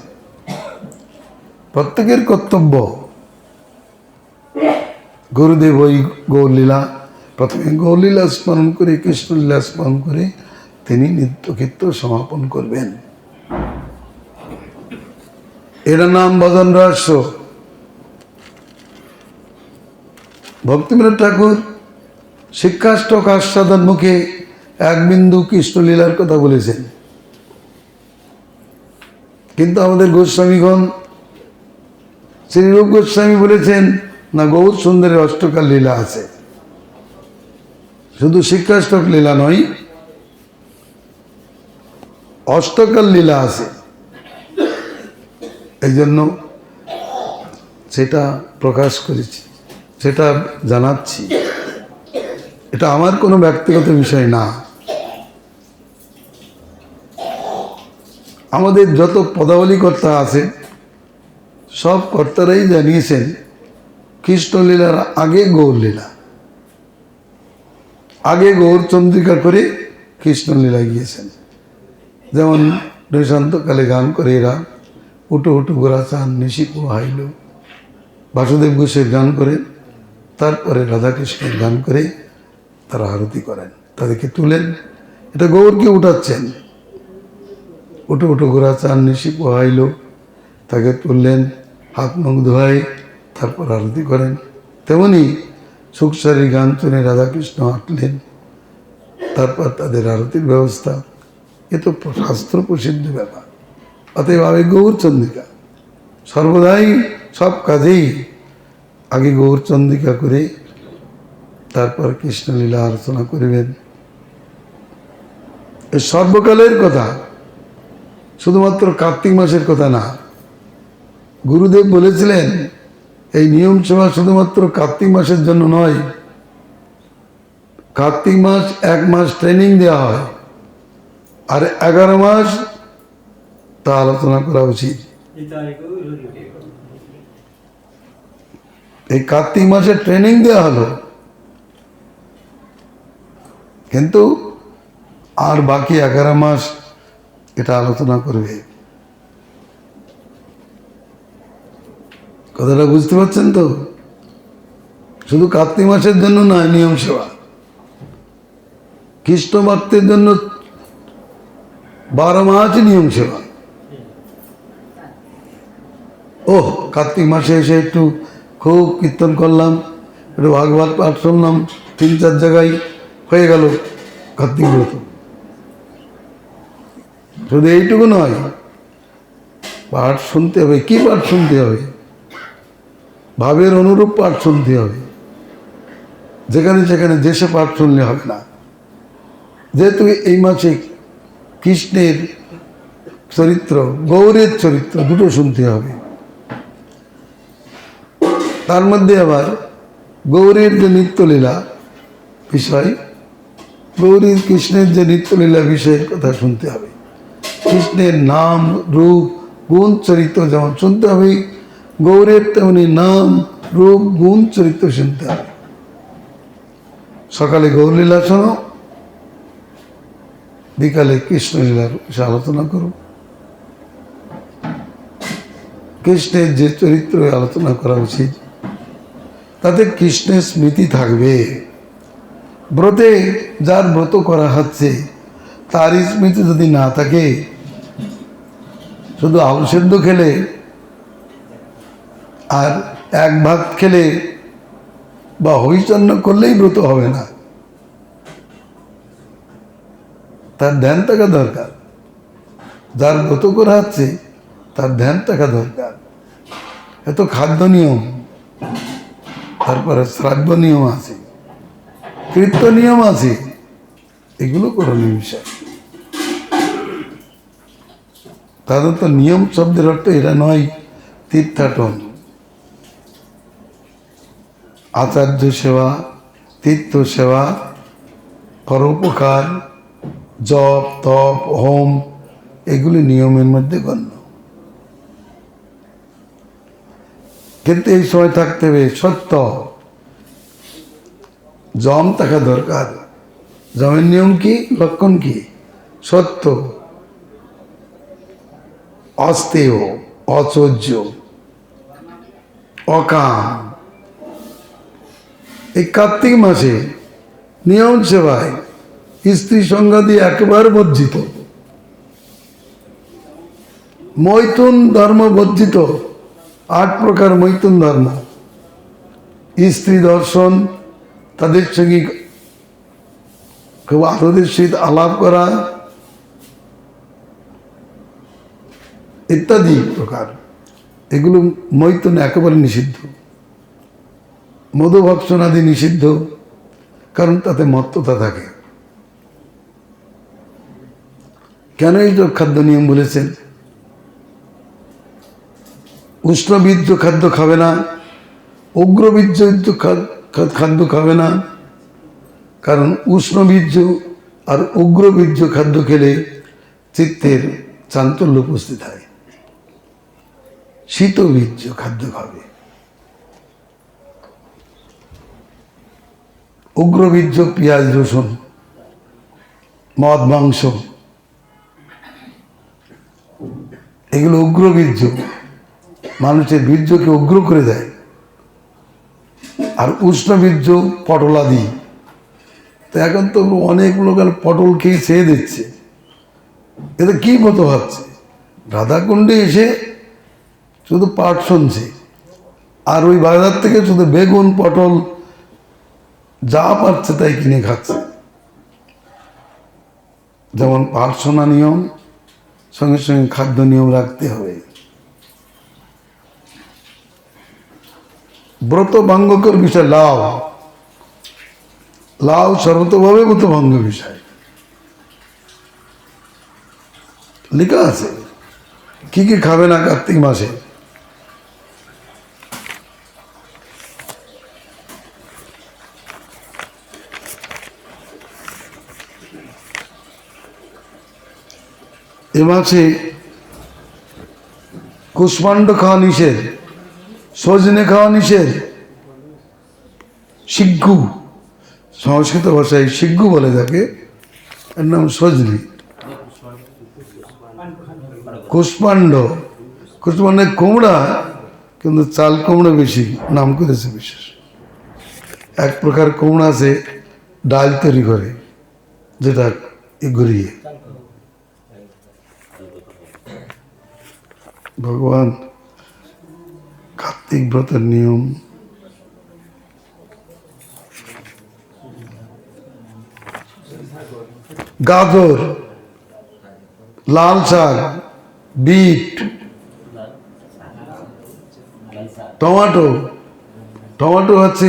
প্রত্যেকের কর্তব্য, গুরুদেব ওই গৌরলীলা, প্রথমে গৌরলীলা স্মরণ করে, কৃষ্ণলীলা স্মরণ করে তিনি নিত্যকীর্তন সমাপন করবেন। এর নাম ভজন রহস্য। ভক্তিবিনোদ ঠাকুর শিক্ষাষ্টক আস্বাদন মুখে এক বিন্দু কৃষ্ণলীলার কথা বলেছেন, কিন্তু আমাদের গোস্বামীগণ শ্রীরূপ গোস্বামী বলেছেন না, গৌর সুন্দরের অষ্টকাল লীলা আছে, শুধু শিক্ষাষ্টক লীলা নয়, অষ্টকাল লীলা আছে। এই জন্য সেটা প্রকাশ করেছি, সেটা জানাচ্ছি। এটা আমার কোনো ব্যক্তিগত বিষয় না। আমাদের যত পদাবলী কর্তা আছে সব কর্তারাই জানিয়েছেন কৃষ্ণলীলার আগে গৌরলীলা, আগে গৌরচন্দ্রিকা করে কৃষ্ণলীলা গিয়েছেন। যেমন নৈশান্তকালে গান করে এরা উঠো উঠো গোরা চান নিশি পোহাইল, বাসুদেব ঘোষের গান করে, তারপরে রাধাকৃষ্ণের গান করে তারা আরতি করেন, তাদেরকে তুলেন। এটা গৌরকে উঠাচ্ছেন, উঠো উঠো গোরা চান নিশি পোহাইল, তাকে তুললেন, হাত মুখ ধোয়াই, তারপর আরতি করেন। তেমনি সুখসারী গান শুনে রাধাকৃষ্ণ হাঁটলেন, তারপর তাদের আরতির ব্যবস্থা। এ তো শাস্ত্র প্রসিদ্ধ ব্যাপার। অতএব আগে গৌরচন্দ্রিকা সর্বদাই, সব কাজেই আগে গৌরচন্দ্রিকা করে তারপর কৃষ্ণলীলা আলোচনা করিবেন। এ সর্বকালের কথা, শুধুমাত্র কার্তিক মাসের কথা না। গুরুদেব বলেছিলেন এই নিয়ম সেবা শুধুমাত্র কার্তিক মাসের জন্য নয়। কার্তিক মাস 1 মাস ট্রেনিং দেওয়া হয়, আর 11 মাস তা আলোচনা করা উচিত। এই কার্তিক মাসে ট্রেনিং দেওয়া হলো, কিন্তু আর বাকি 11 মাস এটা আলোচনা করবে। কথাটা বুঝতে পারছেন তো? শুধু কার্তিক মাসের জন্য নয় নিয়ম সেবা, কৃষ্ণ ভক্তের জন্য 12 মাস নিয়ম সেবা। ওহ, কার্তিক মাসে এসে একটু খুব কীর্তন করলাম, একটু ভাগবত পাঠ শুনলাম 3-4 জায়গায়, হয়ে গেল কার্তিক ব্রত। শুধু এইটুকু নয়, পাঠ শুনতে হবে। কি পাঠ শুনতে হবে? ভাবের অনুরূপ পাঠ শুনতে হবে। যেখানে যেখানে দেশে পাঠ শুনলে হবে না। যেহেতু এই মাসে কৃষ্ণের চরিত্র, গৌরের চরিত্র দুটো শুনতে হবে। তার মধ্যে আবার গৌরের যে নিত্যলীলা বিষয়, গৌরীর কৃষ্ণের যে নিত্যলীলা বিষয়ের কথা শুনতে হবে। কৃষ্ণের নাম রূপ গুণ চরিত্র যেমন শুনতে হবে, গৌরের তেমনি নাম রূপ গুণ চরিত্র শুনতে হবে। সকালে গৌরলীলা শোনো, বিকালে কৃষ্ণলীলার আলোচনা করো। কৃষ্ণের যে চরিত্র আলোচনা করা উচিত, তাতে কৃষ্ণের স্মৃতি থাকবে। ব্রতে যার ব্রত করা হচ্ছে তার স্মৃতি যদি না থাকে, শুধু আলু সেদ্ধ খেলে আর 1 ভাত খেলে বা হরিচন্ন করলেই ব্রত হবে না। তার ধ্যান থাকা দরকার। যার ব্রত করা হচ্ছে তার ধ্যান থাকা দরকার। এত খাদ্য নিয়ম, তারপরে শ্রাদ্ধ নিয়ম আছে, কীর্তন নিয়ম আছে, এগুলো করণীয় বিষয়। তাদের তো নিয়ম শব্দের অর্থ এটা নয় তীর্থাটন। আচার্য সেবা, তীর্থ সেবা, পরোপকার, জপ তপ হোম, এগুলি নিয়মের মধ্যে গণ্য। কিন্তু এই সময় থাকতে হবে সত্য, জম থাকা দরকার। জমের নিয়ম কি, লক্ষণ কি? সত্য, অস্তেয়, অচর্য, অকাম। এই কার্তিক মাসে নিয়ম সেবায় স্ত্রী সংঘাতি একেবারে বর্জিত, মৈথুন ধর্ম বর্জিত। 8 প্রকার মৈথুন ধর্ম, স্ত্রী দর্শন, তাদের সঙ্গে খুব আনন্দের সহিত আলাপ করা ইত্যাদি প্রকার, এগুলো মৈথুন একেবারে নিষিদ্ধ। মধুভক্ষণাদি নিষিদ্ধ, কারণ তাতে মত্ততা থাকে। কেন এই খাদ্য নিয়ম বলেছেন? উষ্ণবীর্য খাদ্য খাবে না, উগ্রবীর্য খাদ্য খাবে না। কারণ উষ্ণবীর্য আর উগ্রবীর্য খাদ্য খেলে চিত্তের চাঞ্চল্য উপস্থিত হয়। শীতবীর্য খাদ্য খাবে। উগ্রবীর্য পেঁয়াজ রসুন, মদ মাংস, এগুলো উগ্রবীর্য, মানুষের বীর্যকে উগ্র করে দেয়। আর উষ্ণবীর্য পটলাদি। তো এখন তো অনেক লোক পটল খেয়ে ছেয়ে দিচ্ছে, এতে কি মতো ভাবছে? রাধাকুণ্ডে এসে শুধু পাঠ শুনছে, আর ওই বাজার থেকে শুধু বেগুন পটল যা পাচ্ছে তাই কিনে খাচ্ছে। যেমন পাঠ শোনা নিয়ম, সঙ্গে সঙ্গে খাদ্য নিয়ম রাখতে হবে। ব্রত ভঙ্গকর বিষয় লাউ। লাউ সর্বতভাবে ব্রত ভঙ্গ বিষয় লেখা আছে। কি কি খাবে না কার্তিক মাসে? এ মাসে কুষ্মাণ্ড খাওয়া নিষেধ, সজনে খাওয়া নিষেধ, সিগ্গু, সংস্কৃত ভাষায় সিগ্গু বলে তাকে, এর নাম সজনি। কুষ্মাণ্ড, কুষ্মাণ্ডের কুমড়া, কিন্তু চাল কুমড়ো বেশি নাম করেছে বিশেষ। এক প্রকার কুমড়া আছে ডাল তৈরি করে, যেটা ঘুরিয়ে। ভগবান কার্তিক ব্রতের নিয়ম। গাজর, লাল শাক, বিট, টমেটো, টমেটো হচ্ছে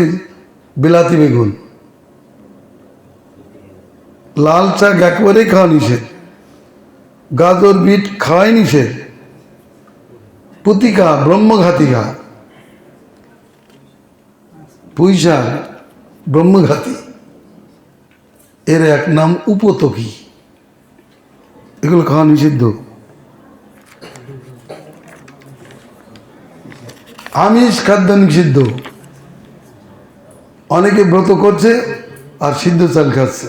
বিলাতি বেগুন। লাল শাক একেবারেই খাওয়া নিষেধ, গাজর বিট খাওয়াই নিষেধ। পুতিকা ব্রহ্মঘাতিকা, পুঁই শাক ব্রহ্মঘাতী, এর এক নাম উপতকি, এগুলো খাওয়া নিষিদ্ধ। আমিষ খাদ্য নিষিদ্ধ। অনেকে ব্রত করছে আর সিদ্ধ চাল খাচ্ছে।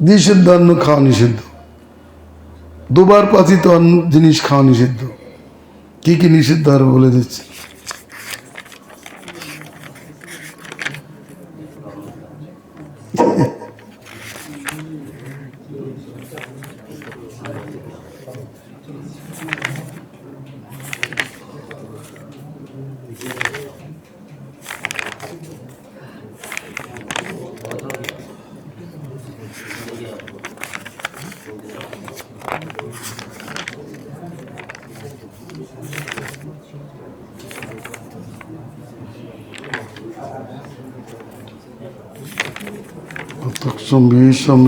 নিষিদ্ধ অন্ন খাওয়া নিষিদ্ধ। দুবার পাচিত অন্ন জিনিস খাওয়া নিষিদ্ধ। কি কি নিষিদ্ধ আর বলে দিচ্ছে।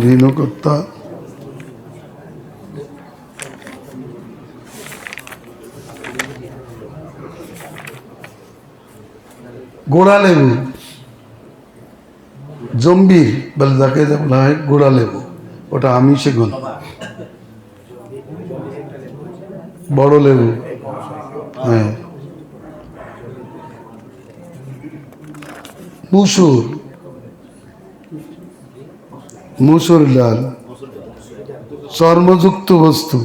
হীনকর্তা গোড়া লেবু, জম্বির বলে যাকে বলা হয় গোড়া লেবু, ওটা আমিষে গুণ। বড় লেবু, হ্যাঁ। মুসুর, মুসুর ডাল, চর্মযুক্ত বস্তু,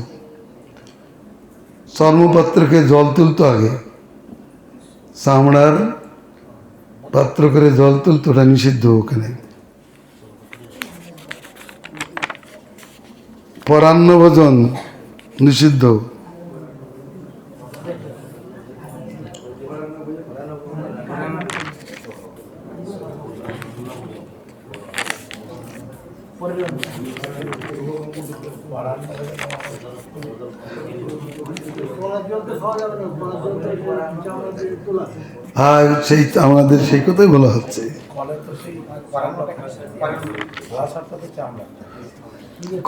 চর্মপাত্রকে জল তুলতো আগে, চামড়ার পাত্র করে জল তুলতো, ওটা নিষিদ্ধ ওখানে। পরান্ন ভোজন নিষিদ্ধ। আর সেই আমাদের সেই কথাই বলা হচ্ছে,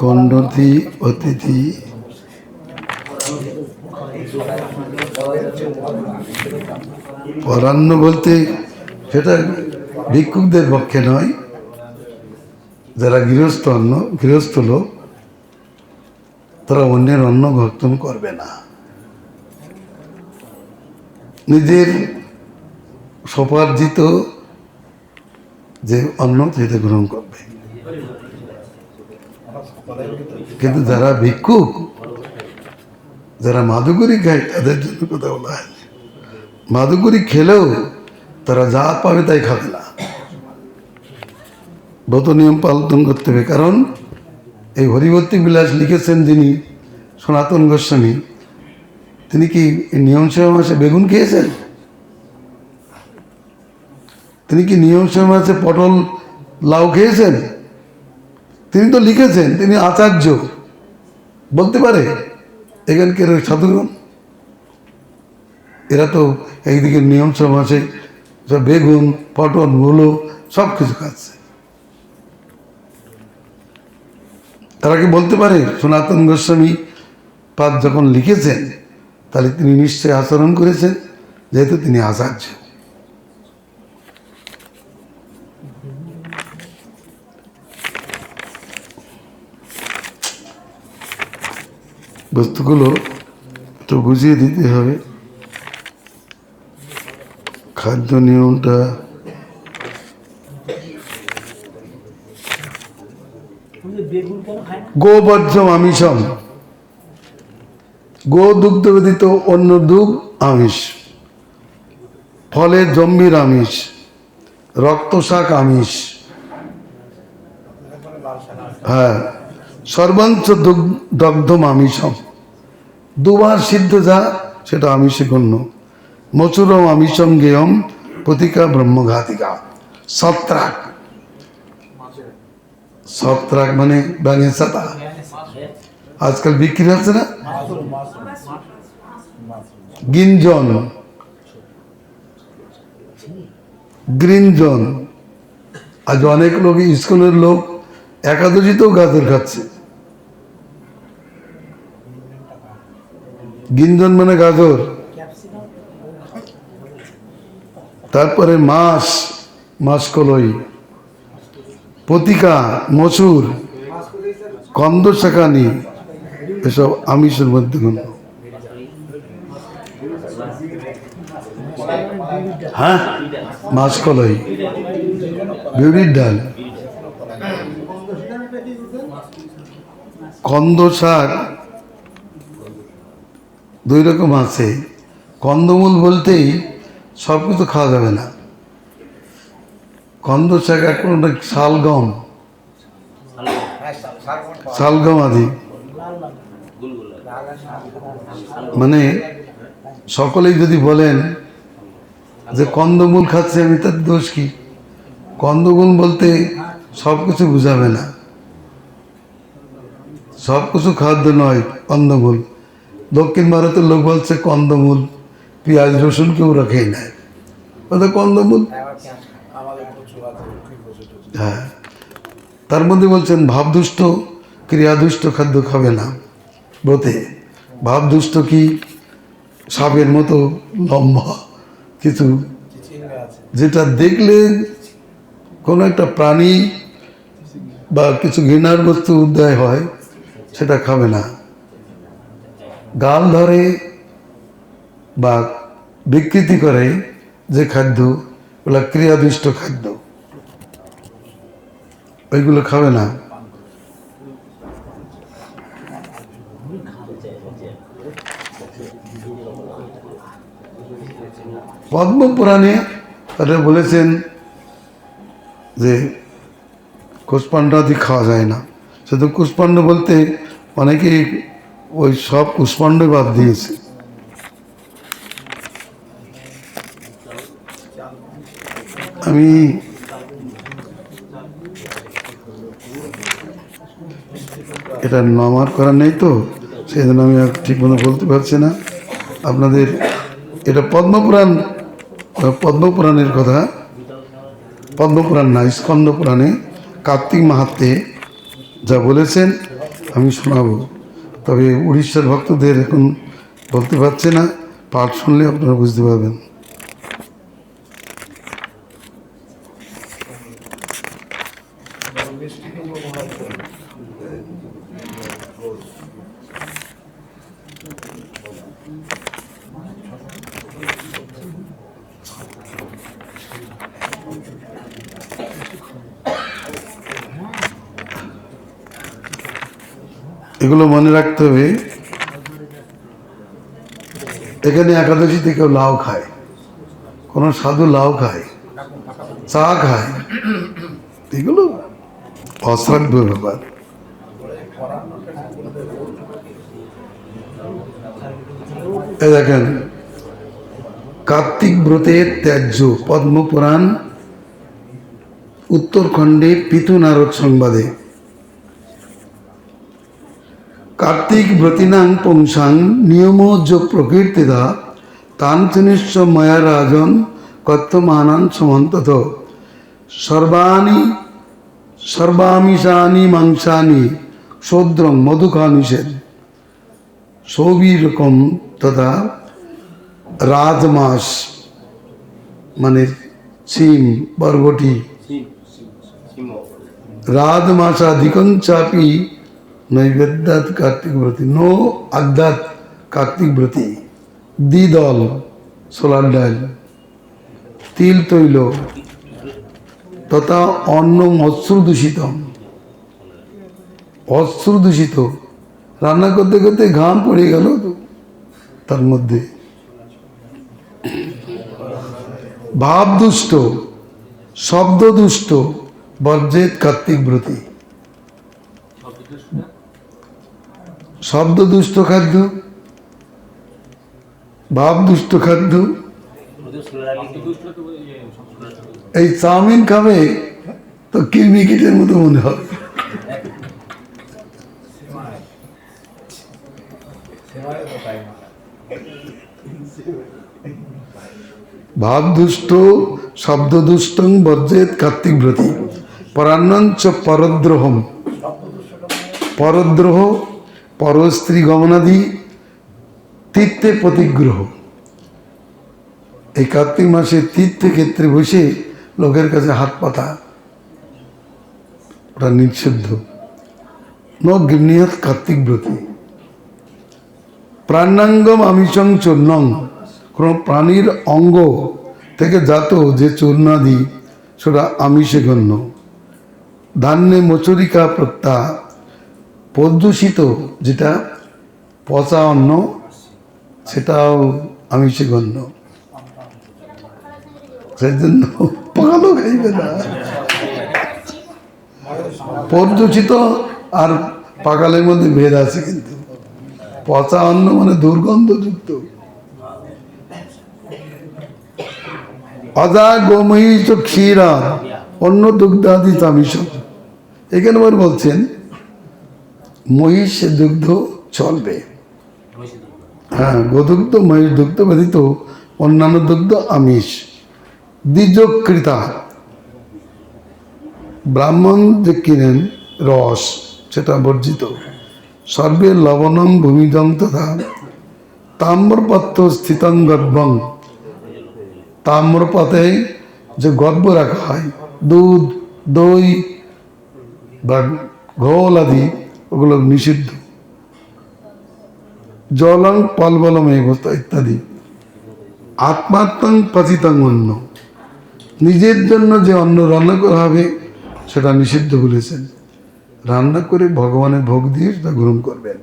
খণ্ডতি অতিথি পরান্ন বলতে সেটা ভিক্ষুকদের পক্ষে নয়, যারা গৃহস্থ লোক তারা অন্যের অন্ন ভক্ষণ করবে না, নিজের স্বপার্জিত যে অন্ন সেটা গ্রহণ করবে। কিন্তু যারা ভিক্ষুক, যারা মাদুগুরি খায় তাদের জন্য কথা বলা হয়, মাদুগুরি খেলেও তারা যা পাবে তাই খাবে না, ব্রত নিয়ম পালন করতে হবে। কারণ এই হরিভর্তি বিলাস লিখেছেন যিনি সনাতন গোস্বামী, তিনি কি নিয়ম সেবা মাসে বেগুন খেয়েছেন? তিনি কি নিয়ম সেবা মাসে পটল লাউ খেয়েছেন? তিনি তো লিখেছেন, তিনি আচার্য, বলতে পারে এখানকার সাধুগণ। এরা তো এইদিকে নিয়ম সেবা মাসে সব বেগুন পটল মূলো সব কিছু খাচ্ছে, তারা কি বলতে পারে? সনাতন গোস্বামী পাদ যখন লিখেছেন তাহলে তিনি নিশ্চয়ই আচরণ করেছেন, যেহেতু তিনি আচার্য। বস্তুগুলো একটু বুঝিয়ে দিতে হবে। খাদ্য নিয়মটা গোবর্জম আমিষম, গো দুগ্ধ ব্যতীত অন্য দুধ আমিষ, ফলে জম্বির আমিষ, রক্তশাক আমিষ, হ্যাঁ, সর্বাংশ দগ্ধম আমিষম, দুবার সিদ্ধ যা সেটা আমিষে গণ্য, মচুরম আমিষম গেয়ম প্রতিকা ব্রহ্মঘাতিকা, সত্রাক, সত্রাক মানে ব্যাঙের ছাতা, আজকাল বিক্রি হচ্ছে না, গিঞ্জন, গ্রিনজন, আজ অনেক লোক স্কুলের লোক একাদশীতেও গাজর খাচ্ছে। গিঞ্জন মানে গাজর, তারপরে মাসকলই, পতিকা, মসুর, কন্দশাকানি, এসব আমিষের মধ্যে গণ্য। হ্যাঁ, মাসকলই, বিউলির ডাল, কন্দ শাক দুই রকম আছে। কন্দমূল বলতেই সব কিছু খাওয়া যাবে না। কন্দ শাক এখন শালগম, শালগম আদি, মানে সকলেই যদি বলেন যে কন্দমূল খাচ্ছে আমি, তার দোষ কি? কন্দমূল বলতে সব কিছু বুঝাবে না, সব কিছু খাদ্য নয় কন্দমূল। দক্ষিণ ভারতের লোক বলছে কন্দমূল, পেঁয়াজ রসুন কেউ রাখেই নাই, ওটা কন্দমূল। হ্যাঁ, তার মধ্যে বলছেন ভাবদুষ্ট ক্রিয়াদুষ্ট খাদ্য খাবে না ব্রতে। ভাবদুষ্ট কি? সাপের মতো লম্বা কিছু, যেটা দেখলে কোনো একটা প্রাণী বা কিছু ঘৃণার বস্তু উদয় হয়, সেটা খাবে না। গাল ধরে বা বিকৃতি করে যে খাদ্য, ওগুলো ক্রিয়াদুষ্ট খাদ্য, ওইগুলো খাবে না। পদ্মপুরাণে তারা বলেছেন যে কুষ্পাণ্ড আদি খাওয়া যায় না। শুধু কুষ্পাণ্ড বলতে অনেকে ওই সব কুষ্পাণ্ডই বাদ দিয়েছে। আমি এটা আমার করা নেই তো, সেই জন্য আমি আর ঠিক মতো বলতে পারছি না আপনাদের। এটা পদ্মপুরাণের কথা, পদ্মপুরাণ না, স্কন্দ পুরাণে কার্তিক মাহাত্মে যা বলেছেন আমি শোনাবো। তবে উড়িষ্যার ভক্তদের এখন বলতে পারছি না, পাঠ শুনলে আপনারা বুঝতে পারবেন। এগুলো মনে রাখতে হবে। এখানে একাদশীতে কেউ লাউ খায়, কোনো সাধু লাউ খায়, চা খায়, এগুলো অশ্রাব্য ব্যাপার। এই দেখেন কার্তিক ব্রতের ত্যায্য, পদ্মপুরাণ উত্তরখণ্ডে পিতু নারদ সংবাদে। কার্তিক ব্রতিনাং পুংসাং নিয়ম যোগ প্রকীর্তিতা তান তিনিশ্চ ময়া রাজন কর্তমানান সমন্তত সর্বামিষানি মাংসানি শূদ্রং মধুখা নিষেধ সৌবীরকম তথা রাজমাস মানে সিম বরবটি রাজমাসাধিকং চাপি নৈবেদ্যাত কার্তিক ব্রতী নো আদ্যাত কার্তিক ব্রতী দ্বিদল সোলার ডাল তিল তৈল তথা অন্ন অশ্রু দূষিত রান্না করতে করতে ঘাম পড়ে গেল তার মধ্যে। ভাব দুষ্ট শব্দ দুষ্ট বর্জেত কার্তিক ব্রতী। শব্দ দুষ্ট খাদ্য, ভাব দুষ্ট খাদ্য। এই চাউমিন খাবে তো কিরমিকিটের মতো মনে হবে। ভাব দুষ্ট শব্দ দুষ্টং বর্জেত কার্তিক ব্রতী। পরান্নঞ্চ পরদ্রোহম, পরদ্রোহ পরস্ত্রী গমনাদি তীর্থে প্রতিগ্রহ। এই কার্তিক মাসে তীর্থক্ষেত্রে বসে লোকের কাছে হাত পাতা ওটা নিষিদ্ধ। ন গৃহীয়ত কার্তিক ব্রতী। প্রাণাঙ্গম আমিষং চূর্ণং, কোনো প্রাণীর অঙ্গ থেকে জাত যে চূর্ণাদি সেটা আমিষে গণ্য। ধান্যে মচরিকা প্রত্যা, প্রদূষিত যেটা পচা অন্ন সেটাও আমিষে গণ্য। সেই জন্য পাকালো খাইবে না। প্রদূষিত আর পাকালের মধ্যে ভেদ আছে, কিন্তু পচা অন্ন মানে দুর্গন্ধযুক্ত। অজা গোমহিষ ক্ষীরা অন্য দুগ্ধাদি তামিষ। এখানে আবার বলছেন মহিষ দুগ্ধ চলবে, হ্যাঁ গোদুগ্ধ মহিষ দুগ্ধ ব্যতীত অন্যান্য দুগ্ধ আমিষ। দ্বিজকৃতা ব্রাহ্মণ যে কিনেন রস সেটা বর্জিত। সর্বে লবণং ভূমিজং তথা তাম্রপাত্র স্থিতং গর্ভং, তাম্রপাতে যে গর্ভ রাখা হয় দুধ দই বা ঘোল আদি ওগুলো নিষিদ্ধ। জলং পলবলম অবস্থা ইত্যাদি। আত্মাত্মং পাচিতাং অন্ন, নিজের জন্য যে অন্ন রান্না করা হবে সেটা নিষিদ্ধ বলেছেন। রান্না করে ভগবানের ভোগ দিয়ে সেটা গ্রহণ করবেন।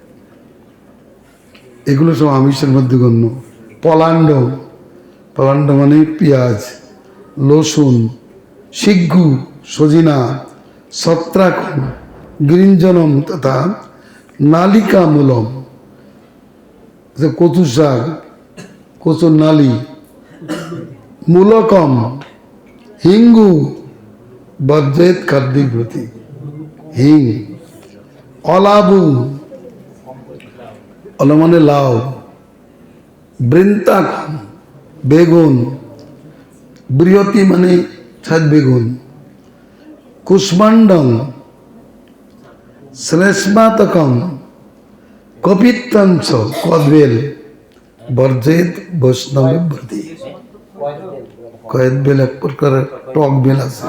এগুলো সব আমিষের মধ্যে গণ্য। পলাণ্ড, পলাণ্ড মানে পেঁয়াজ, লসুন, সিগ্গু, সজিনা, ছত্রাকম, গৃঞ্জনম তথা নালিকা মূলম, কচু শাক, কচুর নালি, মূলকম, হিঙ্গু বর্জেত কার্তিক ব্রতী। হিং অলাবু, অল মানে লাউ, বৃন্তাক বেগুন, বৃহতি মানে ছাদ বেগুন, কুষ্মান্ডং, শ্লেষ্মাতকম, কপিত্তাঞ্চ কদবেল, বর্জেত বৈষ্ণব ব্রতি। কয়েদ বেল এক প্রকার টক বেল আছে,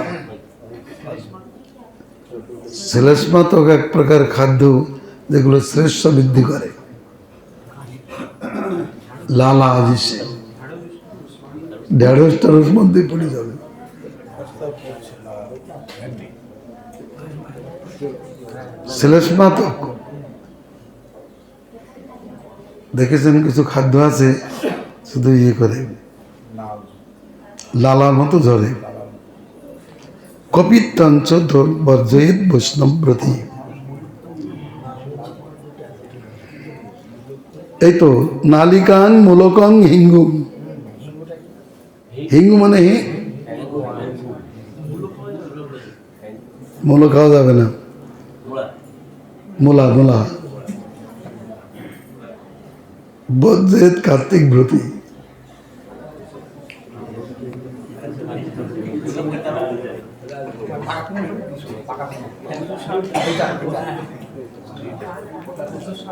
শ্লেষ্মাতক এক প্রকার খাদ্য যেগুলো শ্রেষ্ঠ বৃদ্ধি করে, লালা আজিসে ঢেঁড়স টেঁড়স মধ্যে পড়ে যাবে। শ্লেষ্মাতক দেখেছেন কিছু খাদ্য আছে শুধু ইয়ে করে লালার মতো ঝরে। কপিত্তাঞ্চ বর্জয়েত বৈষ্ণব ব্রতি। এই তো নালিকাং মূলকং হিঙ্গুম, হিঙ্গু মানে মূলো খাওয়া যাবে না, মূলা মূলা। বজ্রেত কার্তিক ব্রতি।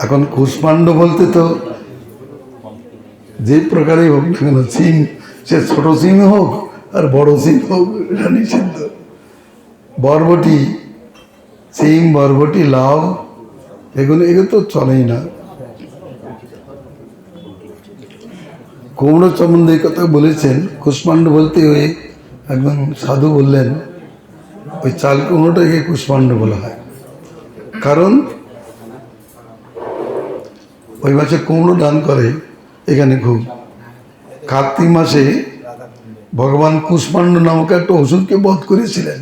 এখন কুষ্মাণ্ড বলতে তো যে প্রকারই হোক না কেন, সিম সে ছোট সিম হোক আর বড় সিম হোক, এটা নিষিদ্ধ। বরবটি, সিম, বরবটি, লাউ, এগুলো তো চলেই না। কুমড়ো সম্বন্ধে এই কথা বলেছেন। কুষ্মাণ্ড বলতে ওই একজন সাধু বললেন ওই চাল কুমড়োটাকে কুষ্মাণ্ড বলা হয়, কারণ ওই মাসে কুমড়ো দান করে এখানে খুব। কার্তিক মাসে ভগবান কুষ্মাণ্ড নামক একটা ওষুধকে বধ করেছিলেন।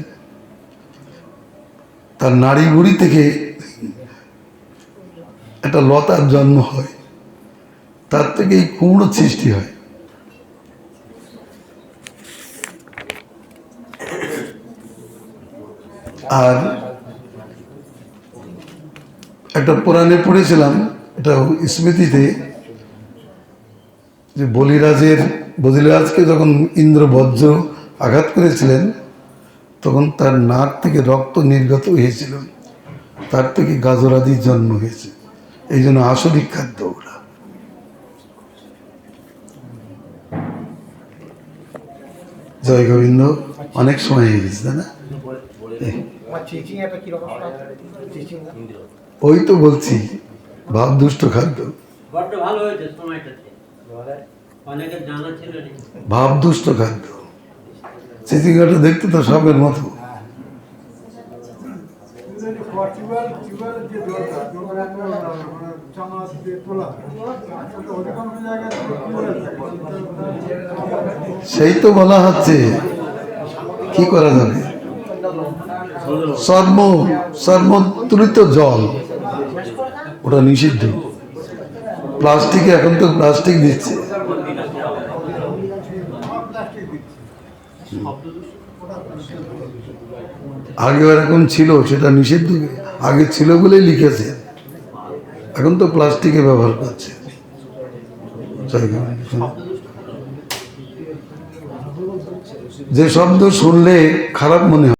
তার নাড়ি ভুঁড়ি থেকে একটা লতার জন্ম হয়, তার থেকে এই কুমড়ো সৃষ্টি হয়। আর একটা পুরাণে পড়েছিলাম, এটা স্মৃতিতে, যে বলিরাজকে যখন ইন্দ্র বজ্র আঘাত করেছিলেন তখন তার নাক থেকে রক্ত নির্গত হয়েছিল, তার থেকে গাজরাদির জন্ম হয়েছে। এই জন্য আসরিক খাদ্য ওরা। জয় গোবিন্দ। অনেক সময় হয়ে গেছে, তাই না? ওই তো বলছি ভাব দুষ্ট খাদ্য, ভাব দুষ্ট খাদ্য। চিচিঙ্গাটা দেখতে তো সাপের মতো। সেই তো বলা হচ্ছে, কি করা যাবে? সর্বত্রিত জল ওটা নিষিদ্ধ। প্লাস্টিকে এখন তো প্লাস্টিক দিচ্ছে। আগে এরকম ছিল, সেটা নিষিদ্ধ আগে ছিল বলেই লিখেছে, এখন তো প্লাস্টিকে ব্যবহার করছে। যে শব্দ শুনলে খারাপ মনে হয়